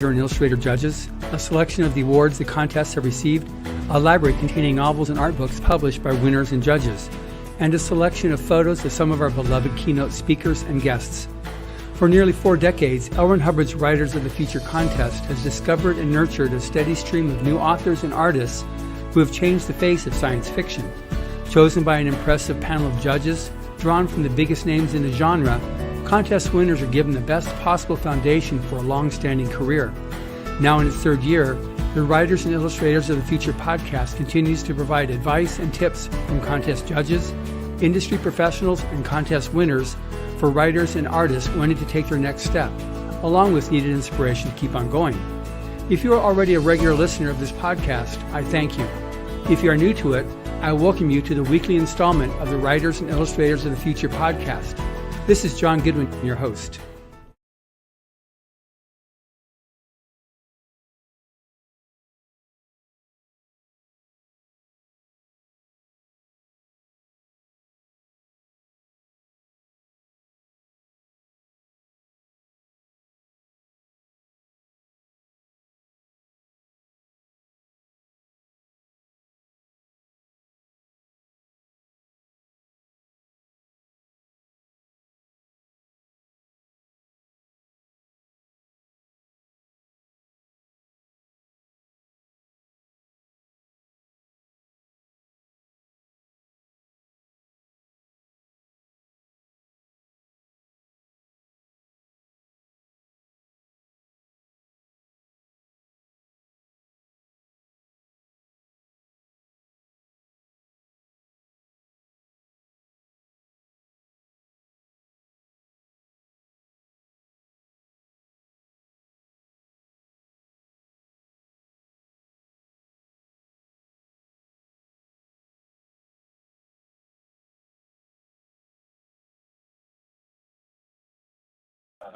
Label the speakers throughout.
Speaker 1: and Illustrator judges, a selection of the awards the contests have received, a library containing novels and art books published by winners and judges, and a selection of photos of some of our beloved keynote speakers and guests. For nearly 4 decades, L. Ron Hubbard's Writers of the Future contest has discovered and nurtured a steady stream of new authors and artists who have changed the face of science fiction. Chosen by an impressive panel of judges, drawn from the biggest names in the genre, contest winners are given the best possible foundation for a long-standing career. Now in its 3rd year, the Writers and Illustrators of the Future podcast continues to provide advice and tips from contest judges, industry professionals, and contest winners for writers and artists wanting to take their next step, along with needed inspiration to keep on going. If you are already a regular listener of this podcast, I thank you. If you are new to it, I welcome you to the weekly installment of the Writers and Illustrators of the Future podcast. This is John Goodwin, your host.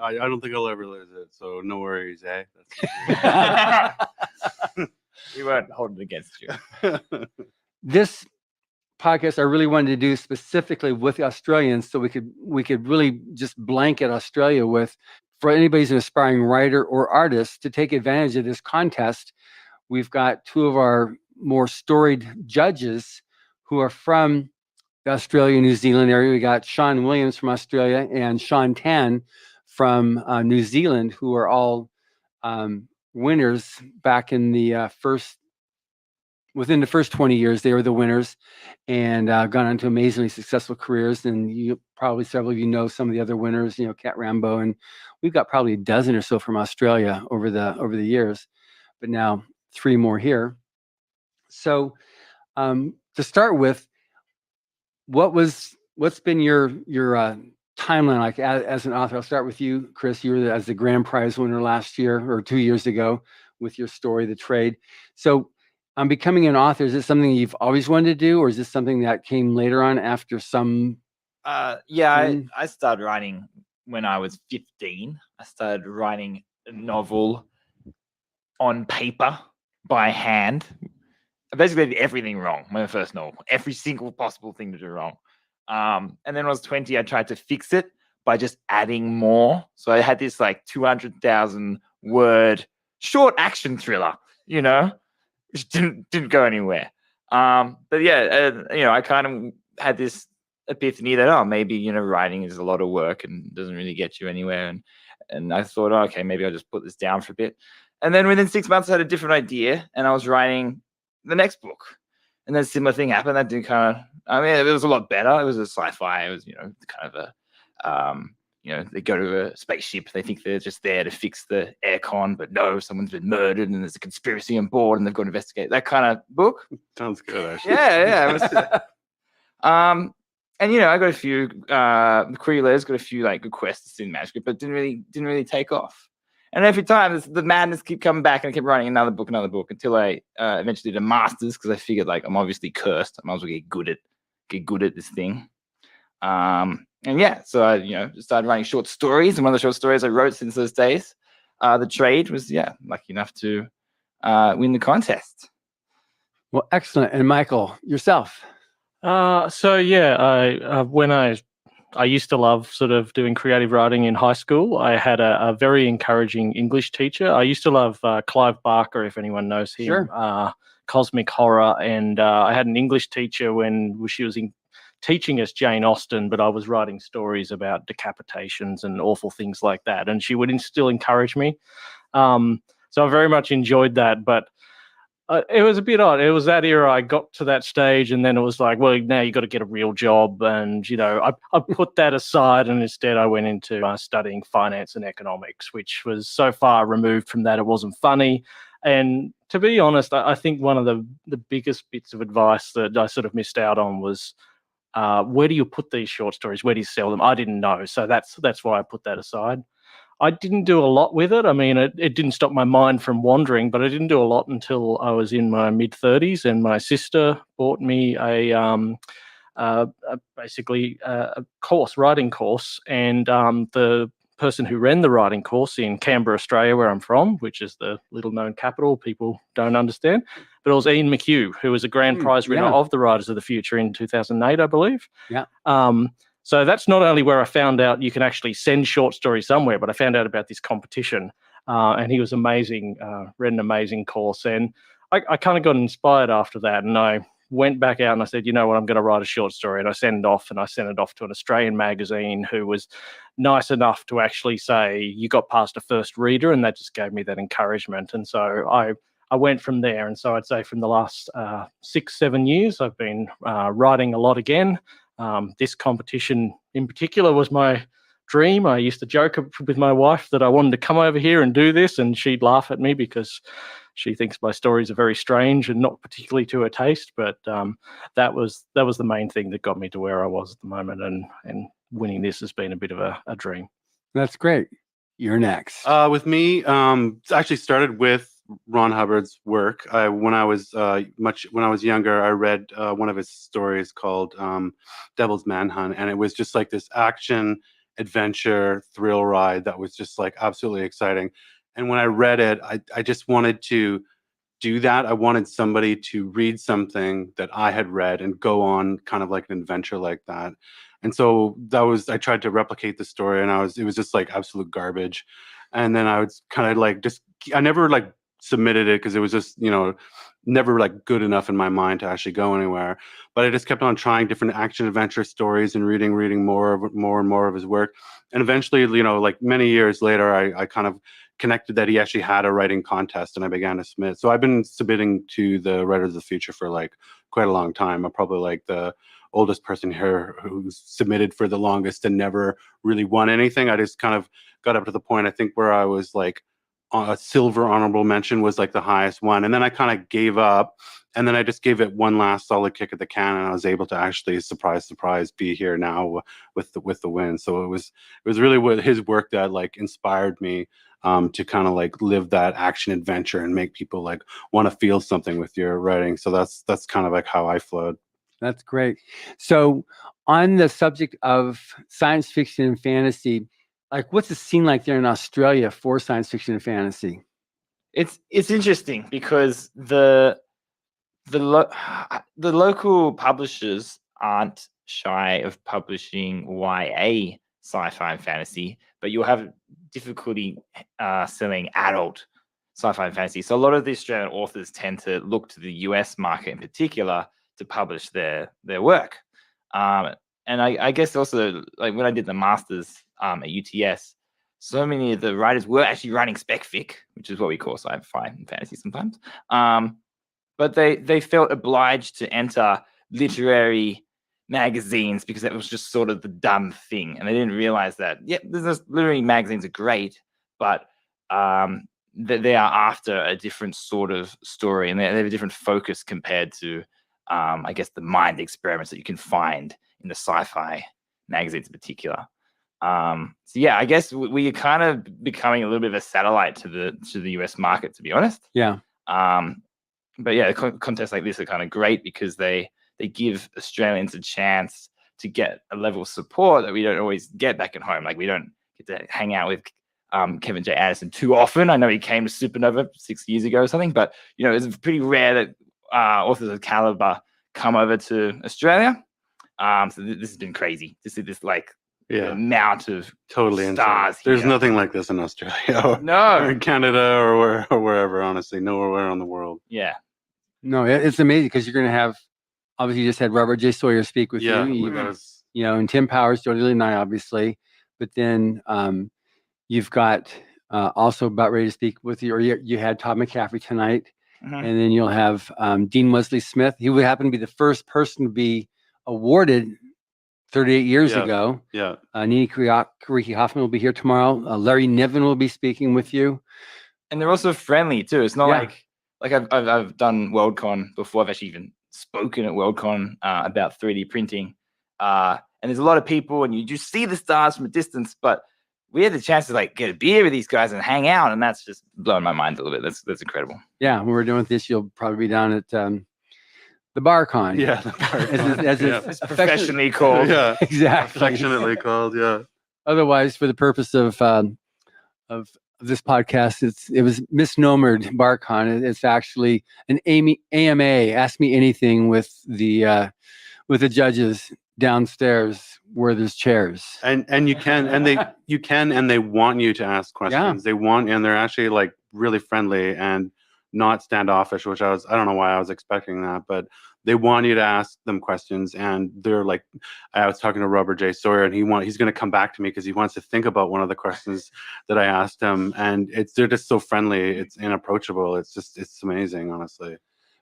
Speaker 2: I don't think I'll ever lose it, so no worries, eh?
Speaker 3: We won't hold it against you.
Speaker 1: This podcast I really wanted to do specifically with Australians, so we could really just blanket Australia with, for anybody who's an aspiring writer or artist, to take advantage of this contest. We've got 2 of our more storied judges who are from the Australia, New Zealand area. We got Sean Williams from Australia and Sean Tan from New Zealand, who are all winners back in the within the first 20 years. They were the winners and gone on to amazingly successful careers. And you probably, several of you know some of the other winners, Cat Rambo, and we've got probably a dozen or so from Australia over the years, but now 3 more here. So to start with, what's been your timeline like as an author? I'll start with you, Chris. You were as the grand prize winner last year or 2 years ago with your story, The Trade. So becoming an author, is this something you've always wanted to do, or is this something that came later on after some?
Speaker 3: I started writing when I was 15. I started writing a novel on paper by hand. I basically did everything wrong. My first novel, every single possible thing to do wrong. And then when I was 20, I tried to fix it by just adding more. So I had this like 200,000 word short action thriller, which didn't go anywhere. But yeah, I kind of had this epiphany that, maybe, writing is a lot of work and doesn't really get you anywhere. And I thought, okay, maybe I'll just put this down for a bit. And then within 6 months, I had a different idea, and I was writing the next book. And then a similar thing happened. That did it was a lot better. It was a sci-fi. It was, kind of a, they go to a spaceship. They think they're just there to fix the aircon, but no, someone's been murdered and there's a conspiracy on board and they've got to investigate. That kind of book.
Speaker 2: Sounds good, actually.
Speaker 3: Yeah. It was, and, I got a few, the query letters got a few like requests in manuscript, but didn't really take off. And every time the madness kept coming back, and I kept writing another book until I eventually did a master's, because I figured like I'm obviously cursed. I might as well get good at this thing. And yeah, so I started writing short stories, and one of the short stories I wrote since those days, The Trade, was lucky enough to win the contest.
Speaker 1: Well, excellent. And Michael, yourself?
Speaker 4: So yeah, when I I used to love sort of doing creative writing in high school. I had a very encouraging English teacher. I used to love Clive Barker, if anyone knows him,
Speaker 1: Sure.
Speaker 4: Cosmic Horror. And I had an English teacher when she was teaching us Jane Austen, but I was writing stories about decapitations and awful things like that. And she would still encourage me. So I very much enjoyed that. But it was a bit odd. It was that era. I got to that stage, and then it was like, well, now you got to get a real job, and I put that aside, and instead I went into studying finance and economics, which was so far removed from that it wasn't funny. And to be honest, I think one of the biggest bits of advice that I sort of missed out on was where do you put these short stories? Where do you sell them? I didn't know, so that's why I put that aside. I didn't do a lot with it. I mean, it didn't stop my mind from wandering, but I didn't do a lot until I was in my mid-30s, and my sister bought me basically a writing course, and the person who ran the writing course in Canberra, Australia, where I'm from, which is the little-known capital people don't understand, but it was Ian McHugh, who was a grand prize winner of the Writers of the Future in 2008, I believe.
Speaker 1: Yeah.
Speaker 4: So that's not only where I found out you can actually send short stories somewhere, but I found out about this competition, and he was amazing, read an amazing course. And I kind of got inspired after that, and I went back out and I said, you know what, I'm going to write a short story. And I sent it off to an Australian magazine who was nice enough to actually say, you got past a first reader, and that just gave me that encouragement. And so I went from there. And so I'd say from the last 6-7 years, I've been writing a lot again. This competition in particular was my dream. I used to joke with my wife that I wanted to come over here and do this, and she'd laugh at me because she thinks my stories are very strange and not particularly to her taste. But that was the main thing that got me to where I was at the moment, and winning this has been a bit of a dream.
Speaker 1: That's great. You're next.
Speaker 2: With me, it actually started with Ron Hubbard's work. When I was younger, I read one of his stories called Devil's Manhunt, and it was just like this action adventure thrill ride that was just like absolutely exciting. And when I read it, I just wanted to do that. I wanted somebody to read something that I had read and go on kind of like an adventure like that. And so I tried to replicate the story, and it was just like absolute garbage. And then I was kind of like, I never like submitted it because it was just, never like good enough in my mind to actually go anywhere. But I just kept on trying different action adventure stories and reading more and more of his work. And eventually, like many years later, I kind of connected that he actually had a writing contest, and I began to submit. So I've been submitting to the Writers of the Future for like quite a long time. I'm probably like the oldest person here who's submitted for the longest and never really won anything. I just kind of got up to the point, I think, where I was like a silver honorable mention was like the highest one. And then I kind of gave up, and then I just gave it one last solid kick at the can, and I was able to actually, surprise, be here now with the win. So it was really his work that like inspired me to kind of like live that action adventure and make people like want to feel something with your writing. So that's kind of like how I flowed.
Speaker 1: That's great. So on the subject of science fiction and fantasy, like what's the scene like there in Australia for science fiction and fantasy?
Speaker 3: It's interesting because the local publishers aren't shy of publishing YA sci-fi and fantasy, but you'll have difficulty selling adult sci-fi and fantasy. So a lot of the Australian authors tend to look to the US market in particular to publish their work. And I guess also, like when I did the masters at UTS, so many of the writers were actually writing spec fic, which is what we call sci-fi and fantasy sometimes. But they felt obliged to enter literary magazines because that was just sort of the done thing, and they didn't realize that literary magazines are great, but they are after a different sort of story, and they have a different focus compared to I guess the mind experiments that you can find in the sci-fi magazines in particular. So yeah, I guess we are kind of becoming a little bit of a satellite to the US market, to be honest.
Speaker 1: Yeah.
Speaker 3: But yeah, contests like this are kind of great because they give Australians a chance to get a level of support that we don't always get back at home. Like we don't get to hang out with Kevin J. Anderson too often. I know he came to Supernova 6 years ago or something, but it's pretty rare that authors of caliber come over to Australia. So this has been crazy to see this like The amount of
Speaker 2: totally
Speaker 3: stars.
Speaker 2: There's
Speaker 3: here.
Speaker 2: nothing like this in Australia or
Speaker 3: No.
Speaker 2: in Canada or wherever. Honestly, nowhere around the world.
Speaker 3: Yeah.
Speaker 1: No, it's amazing because you're going to have, obviously, you just had Robert J. Sawyer speak with you. You know, and Tim Powers, Jody Lee and I, obviously. But then you've got also about ready to speak with you, or you had Todd McCaffrey tonight. And then you'll have Dean Wesley Smith. He would happen to be the first person to be awarded 38 years ago.
Speaker 2: Yeah.
Speaker 1: Nini Kariki Hoffman will be here tomorrow. Larry Niven will be speaking with you.
Speaker 3: And they're also friendly too. It's not like I've done Worldcon before. I've actually even spoken at Worldcon about 3D printing. And there's a lot of people, and you just see the stars from a distance. But we had the chance to like get a beer with these guys and hang out, and that's just blowing my mind a little bit. That's incredible.
Speaker 1: Yeah, when we're doing this, you'll probably be down at the BarCon.
Speaker 2: Yeah, the BarCon.
Speaker 1: As
Speaker 3: it's professionally called.
Speaker 2: Yeah,
Speaker 1: exactly.
Speaker 2: Affectionately called. Yeah.
Speaker 1: Otherwise, for the purpose of this podcast, it was misnomered BarCon. It's actually an AMA. Ask Me Anything with the judges downstairs where there's chairs.
Speaker 2: And you can and they want you to ask questions. They want, and they're actually like really friendly and not standoffish, which I don't know why I was expecting that, but they want you to ask them questions. And they're like, I was talking to Robert J. Sawyer, and he's going to come back to me because he wants to think about one of the questions that I asked him. And they're just so friendly. It's inapproachable. It's amazing, honestly.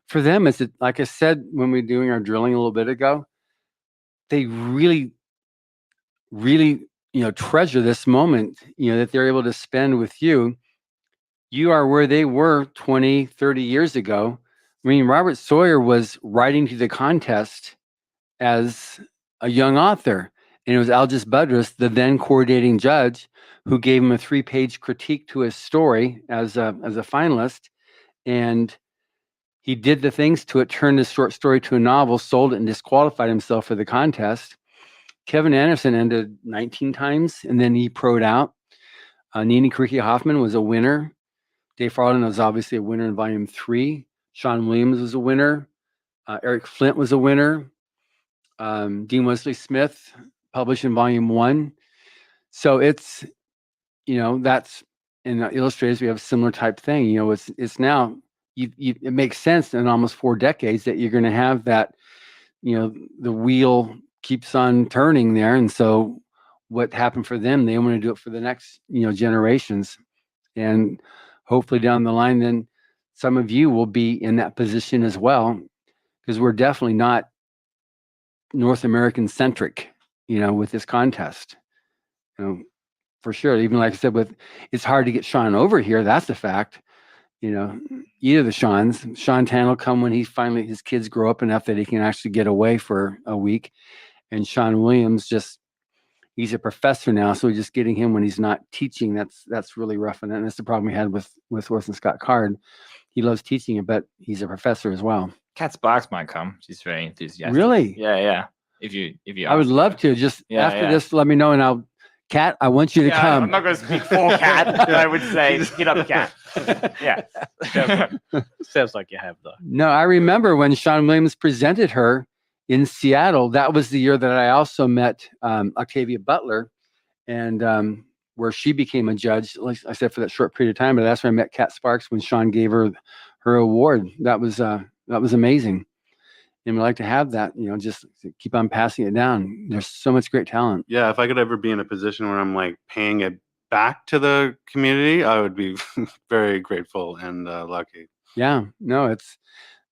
Speaker 1: For them, it's like I said when we were doing our drilling a little bit ago, they really, really, treasure this moment, that they're able to spend with you. You are where they were 20, 30 years ago. I mean, Robert Sawyer was writing to the contest as a young author, and it was Algis Budrus, the then coordinating judge, who gave him a 3-page critique to his story as a finalist. And he did the things to it, turned his short story to a novel, sold it, and disqualified himself for the contest. Kevin Anderson ended 19 times, and then he pro'd out. Nini Kariki Hoffman was a winner. Dave Farland was obviously a winner in Volume 3. Sean Williams was a winner. Eric Flint was a winner. Dean Wesley Smith published in Volume 1. So it's, that's in Illustrators, we have a similar type thing. It's now, it makes sense in almost 4 decades that you're going to have that, the wheel keeps on turning there. And so what happened for them, they want to do it for the next, generations. And hopefully down the line, then some of you will be in that position as well, because we're definitely not North American centric, with this contest, for sure. Even like I said, it's hard to get Sean over here. That's a fact. Either the Sean Tan will come when his kids grow up enough that he can actually get away for a week. And Sean Williams he's a professor now, so just getting him when he's not teaching, that's really rough. And that's the problem we had with Orson Scott Card. He loves teaching it, but he's a professor as well.
Speaker 3: Kat Sparks might come. She's very enthusiastic.
Speaker 1: Really?
Speaker 3: Yeah. If you
Speaker 1: I would love to. Just after this, let me know, and Kat, I want you to come.
Speaker 3: I'm not going to speak for Kat, but I would say hit up Kat. Yeah.
Speaker 4: Sounds like you have though.
Speaker 1: No, I remember when Sean Williams presented her in Seattle. That was the year that I also met Octavia Butler, and where she became a judge, like I said, for that short period of time. But that's where I met Kat Sparks when Sean gave her award. That was amazing. And we like to have that, just to keep on passing it down. There's so much great talent.
Speaker 2: Yeah, if I could ever be in a position where I'm like paying it back to the community, I would be very grateful and lucky.
Speaker 1: Yeah, no,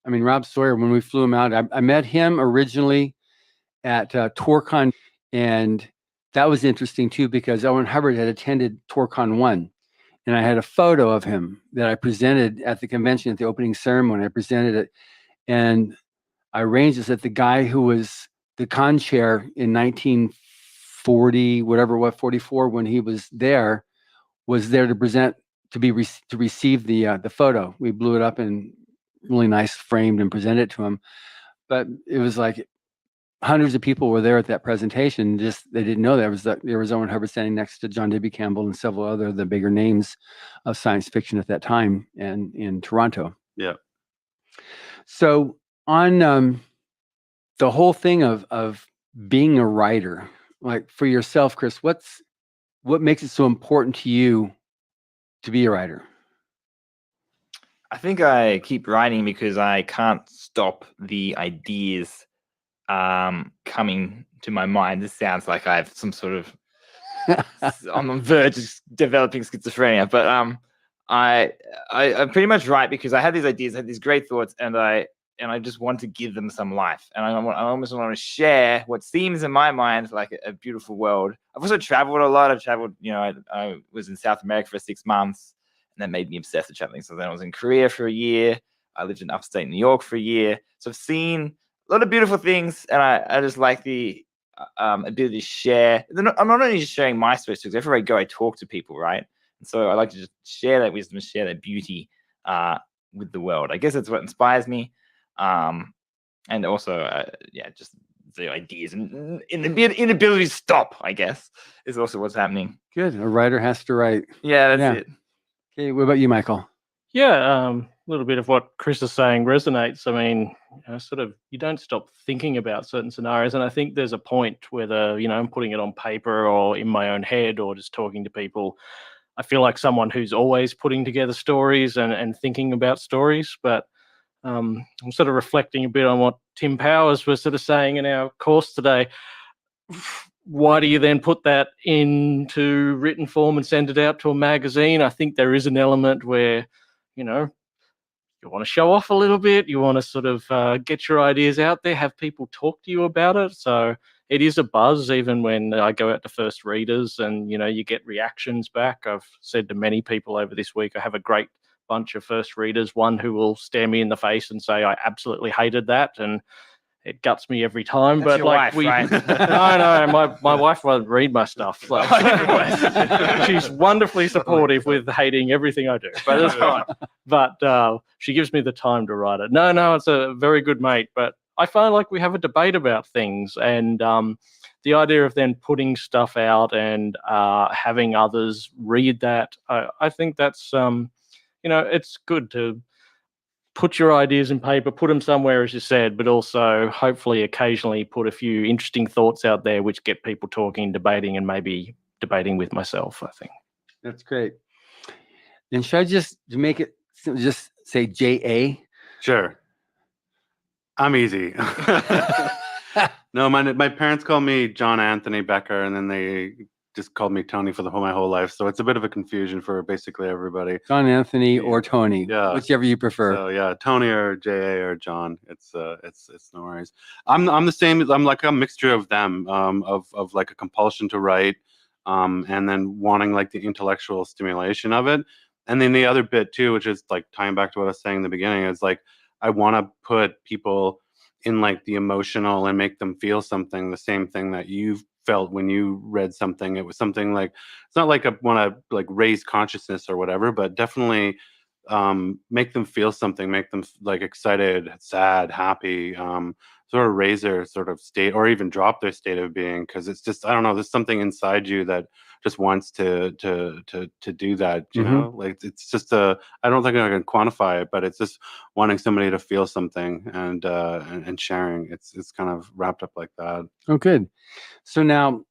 Speaker 1: Rob Sawyer, when we flew him out, I met him originally at TourCon, and that was interesting too, because Owen Hubbard had attended TourCon 1, and I had a photo of him that I presented at the convention at the opening ceremony. I presented it, and I arranged this that the guy who was the con chair in 1940, whatever, 44, when he was there to present, to receive the photo. We blew it up and really nice, framed, and presented it to him. But it was like hundreds of people were there at that presentation. Just they didn't know there was Owen Hubbard standing next to John W. Campbell and several other the bigger names of science fiction at that time, and in Toronto.
Speaker 2: Yeah.
Speaker 1: So on the whole thing of being a writer, like for yourself, Chris, what makes it so important to you to be a writer?
Speaker 3: I think I keep writing because I can't stop the ideas coming to my mind. This sounds like I have some sort of I'm on the verge of developing schizophrenia, but I pretty much write because I have these ideas, I have these great thoughts, and I just want to give them some life, and I almost want to share what seems in my mind like a beautiful world. I've also traveled a lot. I've traveled, I was in South America for 6 months, and that made me obsessed with traveling. So then I was in Korea for a year. I lived in upstate New York for a year. So I've seen a lot of beautiful things, and I just like the ability to share. I'm not only just sharing my stories, because everywhere I go, I talk to people, right? And so I like to just share that wisdom, share that beauty with the world. I guess that's what inspires me. And also, just the ideas and inability to stop, I guess, is also what's happening.
Speaker 1: Good. A writer has to write.
Speaker 3: Yeah, that's it.
Speaker 1: Okay, what about you, Michael?
Speaker 4: Yeah, a little bit of what Chris is saying resonates. I mean, you don't stop thinking about certain scenarios, and I think there's a point whether I'm putting it on paper or in my own head or just talking to people. I feel like someone who's always putting together stories and thinking about stories, but I'm sort of reflecting a bit on what Tim Powers was sort of saying in our course today. Why do you then put that into written form and send it out to a magazine? I think there is an element where, you want to show off a little bit. You want to sort of get your ideas out there, have people talk to you about it. So it is a buzz, even when I go out to first readers and, you get reactions back. I've said to many people over this week, I have a great bunch of first readers, one who will stare me in the face and say, I absolutely hated that. And it guts me every time.
Speaker 3: That's
Speaker 4: but
Speaker 3: your
Speaker 4: like
Speaker 3: wife, right?
Speaker 4: No, my wife won't read my stuff. So she's wonderfully supportive with hating everything I do, but it's fine. But she gives me the time to write it. No, it's a very good mate. But I find like we have a debate about things, and the idea of then putting stuff out and having others read that, I think that's it's good to put your ideas in paper, put them somewhere, as you said, but also hopefully occasionally put a few interesting thoughts out there which get people talking, debating, and maybe debating with myself, I think.
Speaker 1: That's great. And should I just make it just say JA?
Speaker 2: Sure. I'm easy. No, my parents call me John Anthony Becker, and then they just called me Tony for my whole life. So it's a bit of a confusion for basically everybody.
Speaker 1: John Anthony or Tony, whichever you prefer.
Speaker 2: So yeah, Tony or JA or John. It's no worries. I'm the same. I'm like a mixture of them, of like a compulsion to write, and then wanting like the intellectual stimulation of it. And then the other bit too, which is like tying back to what I was saying in the beginning, is like I want to put people in like the emotional and make them feel something, the same thing that you've felt when you read something. It was something like, it's not like I want to like raise consciousness or whatever, but definitely make them feel something, make them like excited, sad, happy, sort of raise their sort of state, or even drop their state of being, because it's just, I don't know, there's something inside you that just wants to do that, you know, like it's just I don't think I can quantify it, but it's just wanting somebody to feel something and sharing. It's kind of wrapped up like that.
Speaker 1: Oh, good. So now,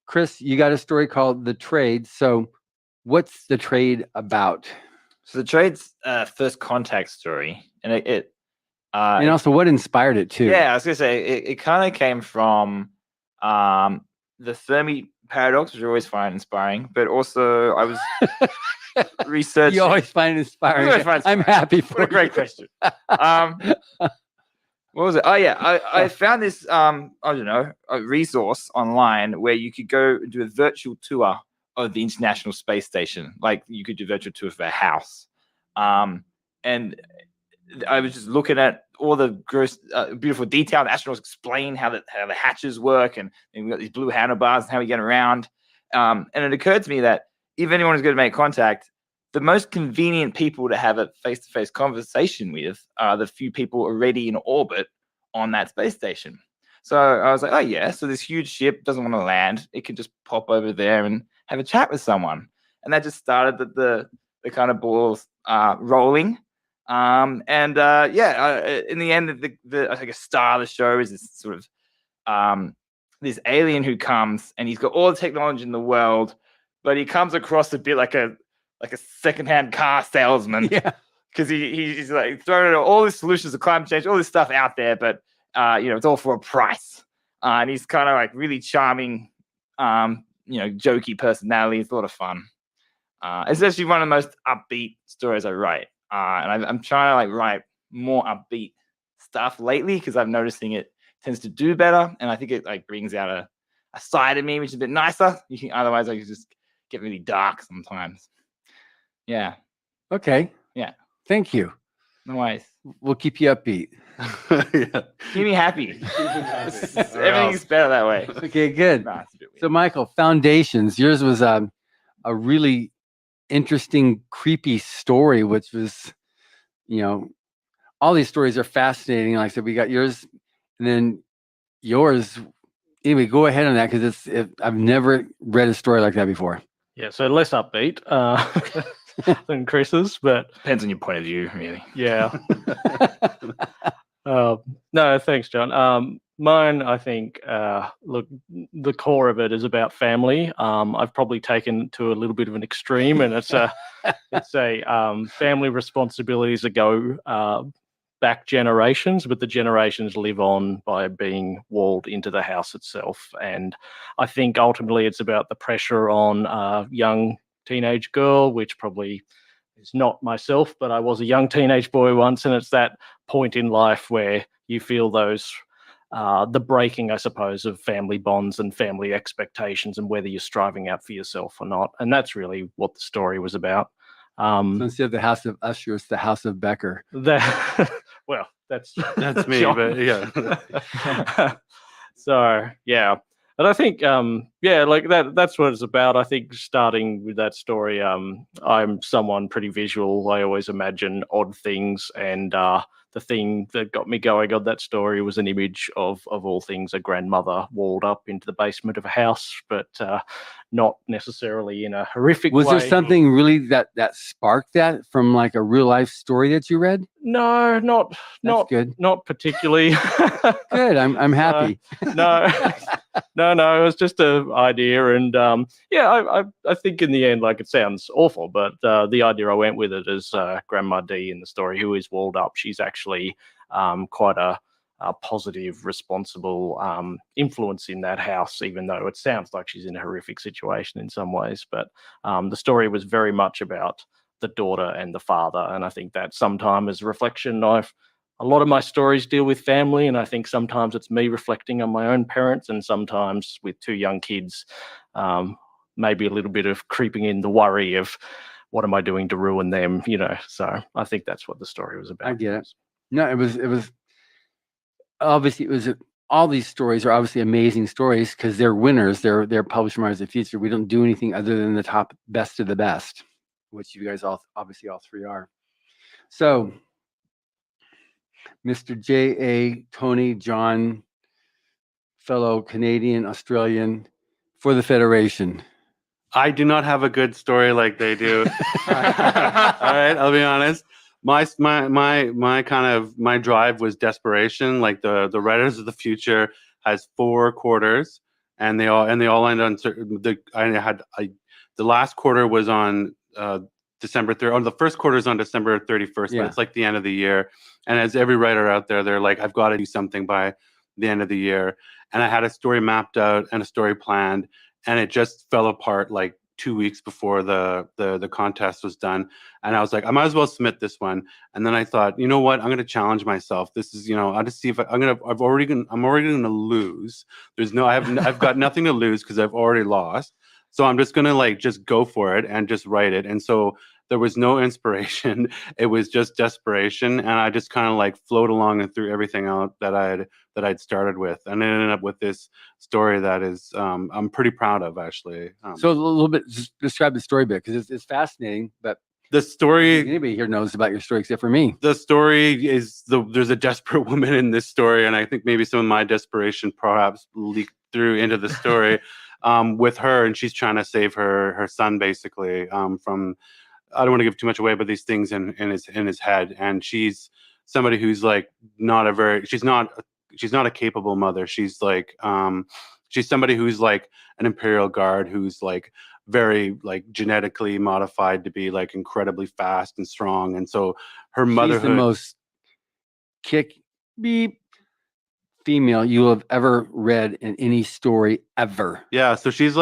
Speaker 1: Chris, you got a story called The Trade. So what's The Trade about?
Speaker 3: So The Trade's first contact story, and
Speaker 1: and also what inspired it too?
Speaker 3: Yeah, I was gonna say it kind of came from the Fermi paradox, which I always find inspiring, but also I was researching.
Speaker 1: You always find it inspiring. I'm happy for
Speaker 3: What a great question. What was it? Oh yeah, I found this I don't know, a resource online where you could go do a virtual tour of the International Space Station. Like you could do a virtual tour of a house. And I was just looking at all the gross, beautiful detail. The astronauts explain how the hatches work, and we've got these blue handlebars and how we get around. And it occurred to me that if anyone is going to make contact, the most convenient people to have a face-to-face conversation with are the few people already in orbit on that space station. So I was like, oh yeah, so this huge ship doesn't want to land. It can just pop over there and have a chat with someone. And that just started the kind of balls rolling. In the end, the I think a star of the show is this sort of this alien who comes, and he's got all the technology in the world, but he comes across a bit like a secondhand car salesman.
Speaker 5: Yeah.
Speaker 3: Because he's like throwing all these solutions to climate change, all this stuff out there, but it's all for a price. And he's kind of like really charming, jokey personality. It's a lot of fun. It's actually one of the most upbeat stories I write. And I'm trying to like write more upbeat stuff lately because I'm noticing it tends to do better. And I think it like brings out a side of me, which is a bit nicer. Otherwise I could just get really dark sometimes. Yeah.
Speaker 5: Okay.
Speaker 3: Yeah.
Speaker 5: Thank you.
Speaker 3: No worries.
Speaker 5: We'll keep you upbeat.
Speaker 2: Yeah.
Speaker 3: Keep me happy. Everything's better that way.
Speaker 5: Okay, good.
Speaker 3: Nah, it's a bit weird.
Speaker 5: So, Michael, Foundations. Yours was a really interesting, creepy story, which was, all these stories are fascinating. Like I said, we got yours, and then yours. Anyway, go ahead on that because I've never read a story like that before.
Speaker 4: Yeah, so less upbeat than Chris's, but
Speaker 3: Depends on your point of view, really.
Speaker 4: yeah. No, thanks, John. Mine, I think, look, the core of it is about family. I've probably taken it to a little bit of an extreme, and it's a family responsibilities that go back generations, but the generations live on by being walled into the house itself. And I think ultimately it's about the pressure on a young teenage girl, which probably is not myself, but I was a young teenage boy once, and it's that point in life where you feel those the breaking, I suppose, of family bonds and family expectations, and whether you're striving out for yourself or not. And that's really what the story was about.
Speaker 5: So instead of the House of Usher, it's the House of Becker.
Speaker 4: Well, that's
Speaker 2: me,
Speaker 4: John.
Speaker 2: but yeah.
Speaker 4: So yeah, and I think like that's what it's about. I think starting with that story, I'm someone pretty visual. I always imagine odd things, and the thing that got me going on that story was an image of all things, a grandmother walled up into the basement of a house, but not necessarily in a horrific way.
Speaker 5: Was there something really that sparked that from like a real life story that you read?
Speaker 4: No, not
Speaker 5: good.
Speaker 4: Not particularly.
Speaker 5: Good. I'm happy.
Speaker 4: No, it was just an idea, and I think in the end, like, it sounds awful, but the idea I went with it is Grandma D in the story, who is walled up. She's actually quite a positive, responsible influence in that house, even though it sounds like she's in a horrific situation in some ways. But the story was very much about the daughter and the father, and I think that sometimes is a reflection of a lot of my stories deal with family, and I think sometimes it's me reflecting on my own parents, and sometimes with two young kids, maybe a little bit of creeping in the worry of what am I doing to ruin them, So I think that's what the story was about.
Speaker 5: I get it. No, it was obviously all these stories are obviously amazing stories because they're winners. They're published from Rise of the Future. We don't do anything other than the top best of the best, which you guys all three are. So, Mr. JA, Tony, John, fellow Canadian, Australian, for the Federation.
Speaker 2: I do not have a good story like they do. All right, I'll be honest. My drive was desperation. Like the Writers of the Future has 4 quarters, and they all end on the last quarter was on December 3rd. The first quarter is on December 31st,
Speaker 5: Yeah.
Speaker 2: but it's like the end of the year. And as every writer out there, they're like, I've got to do something by the end of the year. And I had a story mapped out and a story planned, and it just fell apart like 2 weeks before the contest was done. And I was like, I might as well submit this one. And then I thought, you know what? I'm going to challenge myself. This is, I'll just see if I'm already going to lose. I've got nothing to lose because I've already lost. So I'm just going to just go for it and just write it. And so there was no inspiration. It was just desperation. And I just kind of flowed along and threw everything out that I'd started with, and I ended up with this story that is I'm pretty proud of, actually.
Speaker 5: So a little bit, just describe the story bit, because it's fascinating. But
Speaker 2: the story,
Speaker 5: anybody here knows about your story except for me.
Speaker 2: The story is there's a desperate woman in this story, and I think maybe some of my desperation perhaps leaked through into the story with her, and she's trying to save her son basically from. I don't want to give too much away, but these things in his head, and she's somebody who's she's not a capable mother. She's she's somebody who's like an Imperial Guard, who's like very like genetically modified to be like incredibly fast and strong. And so her motherhood,
Speaker 5: she's the most kick beep female you have ever read in any story ever.
Speaker 2: Yeah, so she's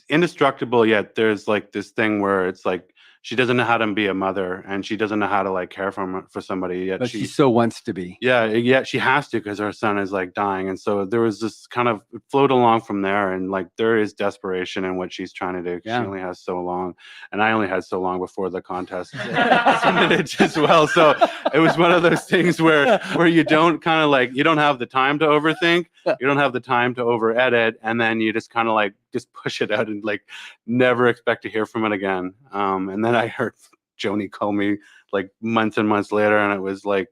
Speaker 2: indestructible, yet there's like this thing where it's like she doesn't know how to be a mother, and she doesn't know how to like care for somebody, yet
Speaker 5: but she so wants to be.
Speaker 2: Yeah, she has to, because her son is like dying. And so there was this kind of, it flowed along from there, and like there is desperation in what she's trying to do.
Speaker 5: Yeah.
Speaker 2: She only has so long, and I only had so long before the contest submitted as well. So it was one of those things where you don't kind of like, you don't have the time to overthink, you don't have the time to over edit, and then you just kind of like just push it out and like never expect to hear from it again. And then I heard Joni call me like months and months later, and it was like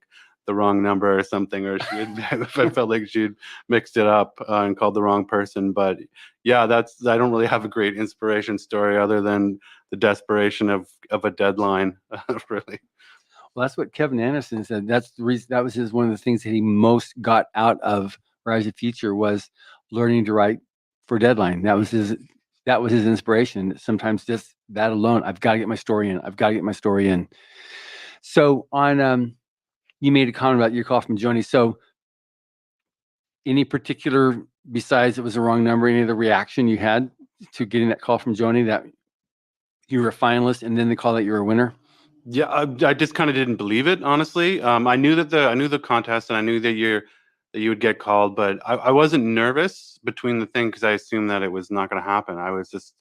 Speaker 2: the wrong number or something, or I felt like she'd mixed it up and called the wrong person. But yeah, I don't really have a great inspiration story other than the desperation of a deadline, really.
Speaker 5: Well, that's what Kevin Anderson said. That's the reason, that was one of the things that he most got out of Rise of the Future, was learning to write for deadline. That was his inspiration. Sometimes just that alone, I've got to get my story in. So on, you made a comment about your call from Joni. So any particular, besides it was a wrong number, any other reaction you had to getting that call from Joni that you were a finalist, and then the call that you were a winner?
Speaker 2: Yeah, I just kind of didn't believe it, honestly. I knew the contest, and I knew that you would get called, but I wasn't nervous between the thing, because I assumed that it was not going to happen. I was just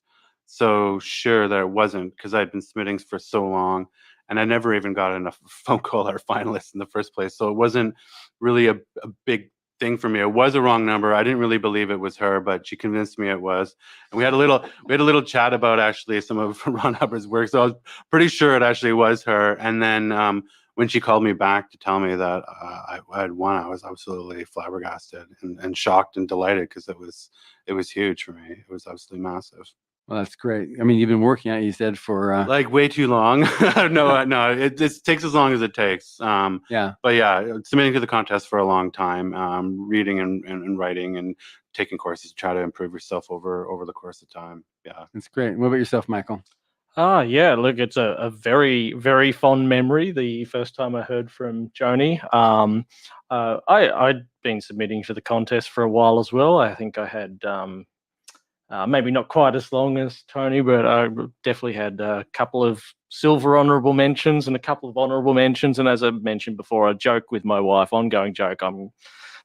Speaker 2: so sure that it wasn't, because I'd been submitting for so long, and I never even got a phone call or finalist in the first place. So it wasn't really a big thing for me. It was a wrong number. I didn't really believe it was her, but she convinced me it was. And we had a little chat about actually some of Ron Hubbard's work. So I was pretty sure it actually was her. And then when she called me back to tell me that I had won, I was absolutely flabbergasted and shocked and delighted, because it was huge for me. It was absolutely massive.
Speaker 5: Well, that's great. I mean, you've been working on it, you said, for
Speaker 2: like way too long. No, it takes as long as it takes.
Speaker 5: Yeah.
Speaker 2: But yeah, submitting to the contest for a long time, reading and writing and taking courses to try to improve yourself over the course of time. Yeah.
Speaker 5: That's great. What about yourself, Michael?
Speaker 4: Yeah, look, it's a very, very fond memory. The first time I heard from Joni, I'd been submitting to the contest for a while as well. I think I had maybe not quite as long as Tony, but I definitely had a couple of silver honorable mentions and a couple of honorable mentions. And as I mentioned before, I joke with my wife, ongoing joke,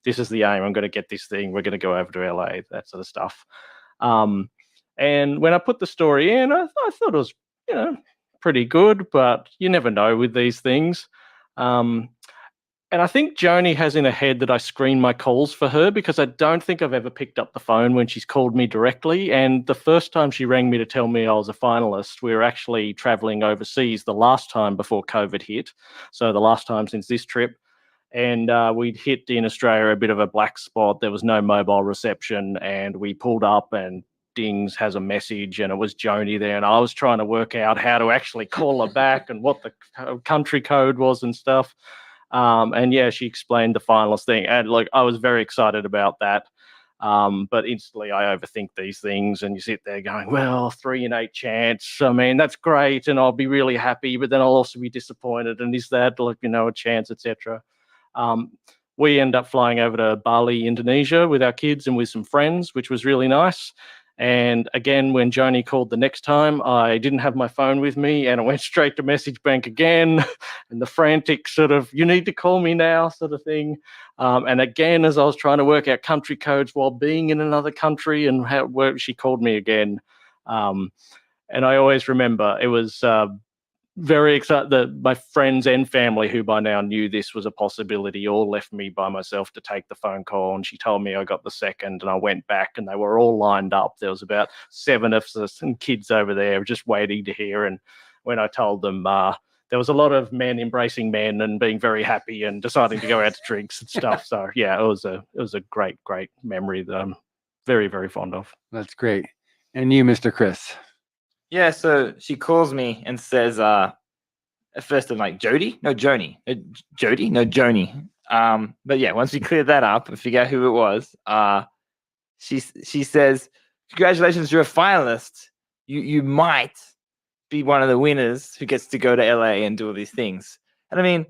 Speaker 4: this is the aim. I'm going to get this thing. We're going to go over to LA, that sort of stuff. And when I put the story in, I thought it was, pretty good, but you never know with these things. And I think Joni has in her head that I screen my calls for her, because I don't think I've ever picked up the phone when she's called me directly. And the first time she rang me to tell me I was a finalist, we were actually traveling overseas the last time before COVID hit. So the last time since this trip. And we'd hit in Australia a bit of a black spot. There was no mobile reception, and we pulled up and dings has a message, and it was Joni there. And I was trying to work out how to actually call her back and what the country code was and stuff. And yeah, she explained the finalist thing, and like I was very excited about that. But instantly I overthink these things, and you sit there going, well, 3 in 8 chance. I mean, that's great, and I'll be really happy, but then I'll also be disappointed. And is that like, a chance, etc. We end up flying over to Bali, Indonesia with our kids and with some friends, which was really nice. And again, when Joni called the next time, I didn't have my phone with me, and I went straight to message bank again, and the frantic sort of, you need to call me now sort of thing. And again, as I was trying to work out country codes while being in another country, and she called me again. And I always remember it was very excited that my friends and family, who by now knew this was a possibility, all left me by myself to take the phone call. And she told me I got the second, and I went back, and they were all lined up. There was about 7 of us and kids over there just waiting to hear. And when I told them, there was a lot of men embracing men and being very happy and deciding to go out to drinks and stuff. So yeah, it was a great memory that I'm very, very fond of.
Speaker 5: That's great. And you, Mr. Chris?
Speaker 3: Yeah, so she calls me and says, at first I'm like, Jody? No, Joni. Jody? No, Joni. But yeah, once we cleared that up and figure out who it was, she says, "Congratulations, you're a finalist. You might be one of the winners who gets to go to LA and do all these things." And I mean,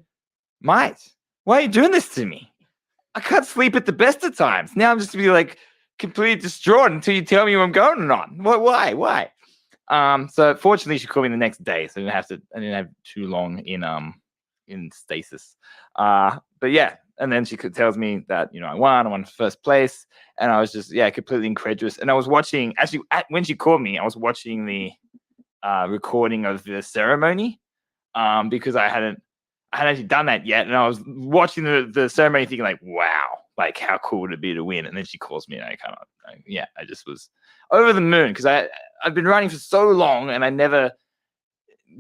Speaker 3: might. Why are you doing this to me? I can't sleep at the best of times. Now I'm just gonna be like completely distraught until you tell me I'm going or not. Why? So fortunately she called me the next day, so I didn't have too long in stasis. But yeah, and then she tells me that, I won first place, and I was just completely incredulous. And I was watching, actually when she called me, I was watching the recording of the ceremony, because I hadn't actually done that yet, and I was watching the ceremony thinking like, wow, like how cool would it be to win? And then she calls me, and I just was over the moon, because I've been writing for so long and I never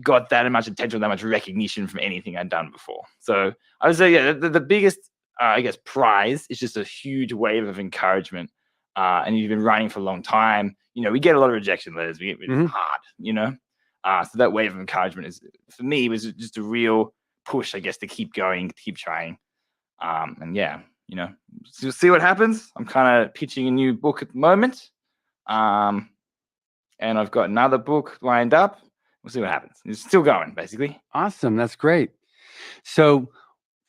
Speaker 3: got that much attention, that much recognition from anything I'd done before. So I would say, the biggest, prize is just a huge wave of encouragement. And you've been writing for a long time. We get a lot of rejection letters. We get really hard, so that wave of encouragement for me, was just a real push, I guess, to keep going, to keep trying. And so see what happens. I'm kind of pitching a new book at the moment. And I've got another book lined up. We'll see what happens. It's still going, basically.
Speaker 5: Awesome. That's great. So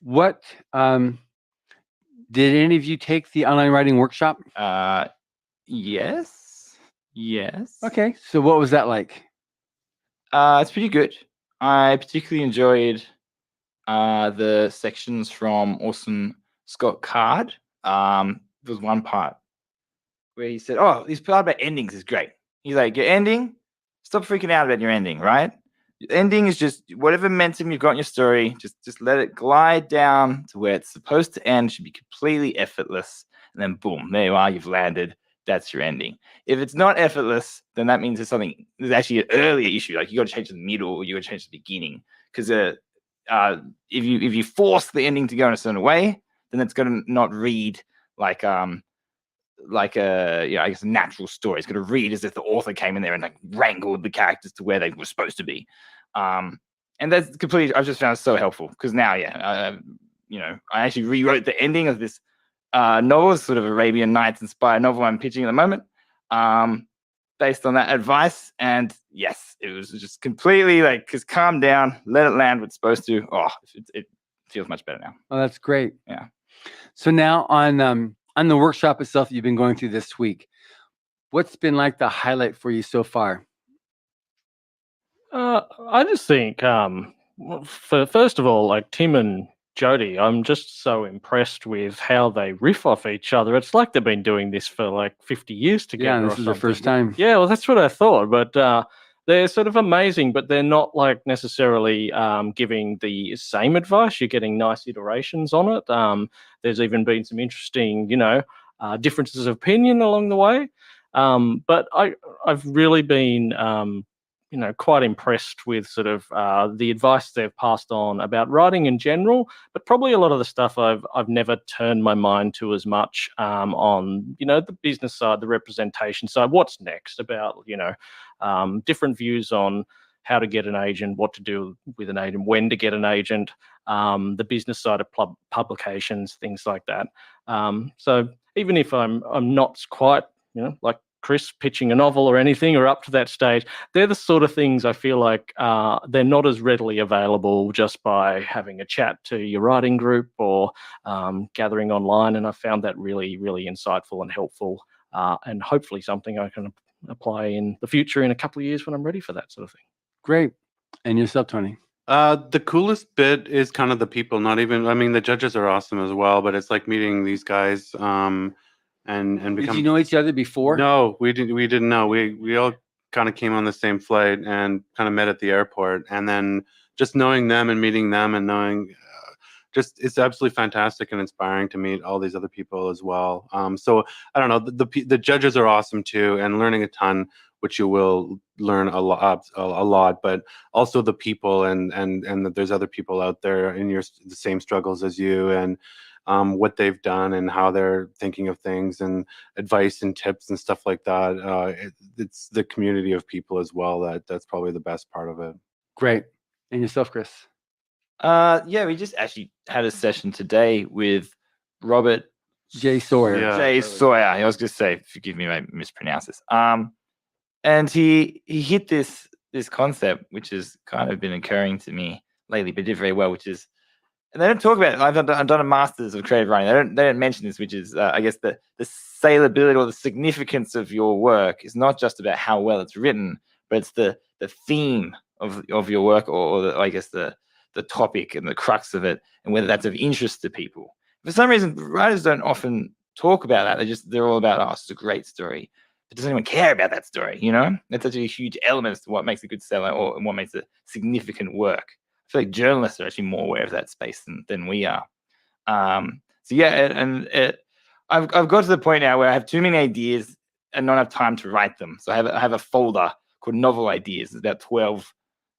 Speaker 5: what, did any of you take the online writing workshop?
Speaker 3: Yes.
Speaker 5: Okay. So what was that like?
Speaker 3: It's pretty good. I particularly enjoyed the sections from Orson Scott Card. There was one part where he said, "Oh, this part about endings is great." He's like, "Your ending, stop freaking out about your ending, right? Your ending is just whatever momentum you've got in your story, just let it glide down to where it's supposed to end. It should be completely effortless. And then boom, there you are, you've landed. That's your ending. If it's not effortless, then that means there's actually an earlier issue. Like you got to change the middle, or you got to change the beginning. Because if you force the ending to go in a certain way, then it's going to not read like a I guess a natural story. It's going to read as if the author came in there and like wrangled the characters to where they were supposed to be." And that's completely, I've just found it so helpful, because now I actually rewrote the ending of this novel, sort of Arabian Nights inspired novel I'm pitching at the moment, based on that advice. And yes, it was just completely like, just calm down, let it land what's it's supposed to. Oh, it feels much better now.
Speaker 5: Oh, that's great.
Speaker 3: Yeah.
Speaker 5: So now on the workshop itself that you've been going through this week, what's been like the highlight for you so far?
Speaker 4: I just think, first of all, like Tim and Jody, I'm just so impressed with how they riff off each other. It's like they've been doing this for like 50 years together.
Speaker 5: Yeah, this is their first time.
Speaker 4: Yeah, well, that's what I thought. But they're sort of amazing, but they're not like necessarily giving the same advice. You're getting nice iterations on it. There's even been some interesting, differences of opinion along the way. But I've really been quite impressed with sort of the advice they've passed on about writing in general, but probably a lot of the stuff I've never turned my mind to as much on, the business side, the representation side, what's next about, different views on how to get an agent, what to do with an agent, when to get an agent, the business side of publications, things like that. So even if I'm not quite, like Chris pitching a novel or anything, or up to that stage, they're the sort of things I feel like they're not as readily available just by having a chat to your writing group or gathering online. And I found that really, really insightful and helpful, and hopefully something I can apply in the future in a couple of years when I'm ready for that sort of thing.
Speaker 5: Great. And yourself, Tony?
Speaker 2: The coolest bit is kind of the people. The judges are awesome as well, but it's like meeting these guys. And
Speaker 5: did you know each other before?
Speaker 2: No, we didn't know. We all kind of came on the same flight and kind of met at the airport, and then just knowing them and meeting them and knowing, it's absolutely fantastic and inspiring to meet all these other people as well. So I don't know, the judges are awesome too, and learning a ton, which you will learn a lot, but also the people and that there's other people out there in the same struggles as you, and what they've done and how they're thinking of things and advice and tips and stuff like that. It's the community of people as well that's probably the best part of it.
Speaker 5: Great. And yourself, Chris?
Speaker 3: We just actually had a session today with Robert
Speaker 5: Jay Sawyer.
Speaker 2: Yeah.
Speaker 3: Jay Sawyer. I was going to say, forgive me if I mispronounce this. And he hit this concept, which has kind of been occurring to me lately, but did very well, which is, and they don't talk about it. I've done a master's of creative writing. They don't mention this, which is, I guess, the saleability or the significance of your work is not just about how well it's written, but it's the theme of your work, or I guess the topic and the crux of it, and whether that's of interest to people. For some reason, writers don't often talk about that. They're all about, oh, it's a great story. But does anyone care about that story? You know, that's such a huge element as to what makes a good seller or what makes a significant work. I feel like journalists are actually more aware of that space than we are. So yeah, I've got to the point now where I have too many ideas and not have time to write them. So I have a folder called novel ideas. There's about 12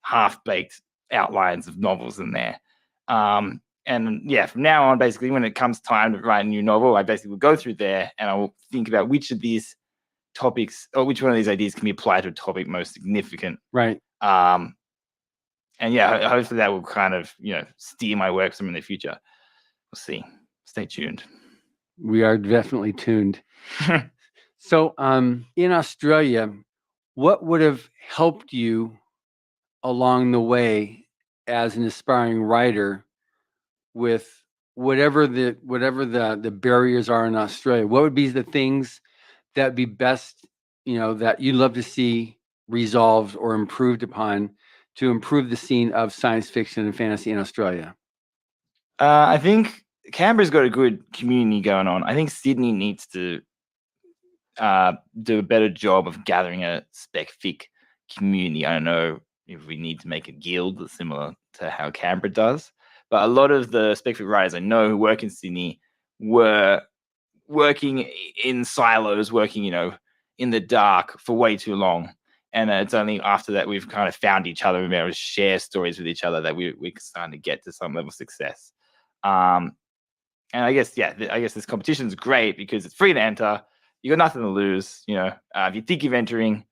Speaker 3: half-baked outlines of novels in there. And yeah, from now on, basically, when it comes time to write a new novel, I basically will go through there and I will think about which of these topics or which one of these ideas can be applied to a topic most significant.
Speaker 5: Right.
Speaker 3: And yeah, hopefully that will kind of, steer my work some in the future. We'll see. Stay tuned.
Speaker 5: We are definitely tuned. So in Australia, what would have helped you along the way as an aspiring writer with whatever the barriers are in Australia? What would be the things that would be best, that you'd love to see resolved or improved upon to improve the scene of science fiction and fantasy in Australia?
Speaker 3: I think Canberra's got a good community going on. I think Sydney needs to do a better job of gathering a spec fic community. I don't know if we need to make a guild similar to how Canberra does, but a lot of the spec fic writers I know who work in Sydney were working in silos, working, in the dark for way too long. And it's only after that we've kind of found each other, we've been able to share stories with each other, that we're starting to get to some level of success. And I guess this competition is great because it's free to enter. You got nothing to lose. If you think of entering,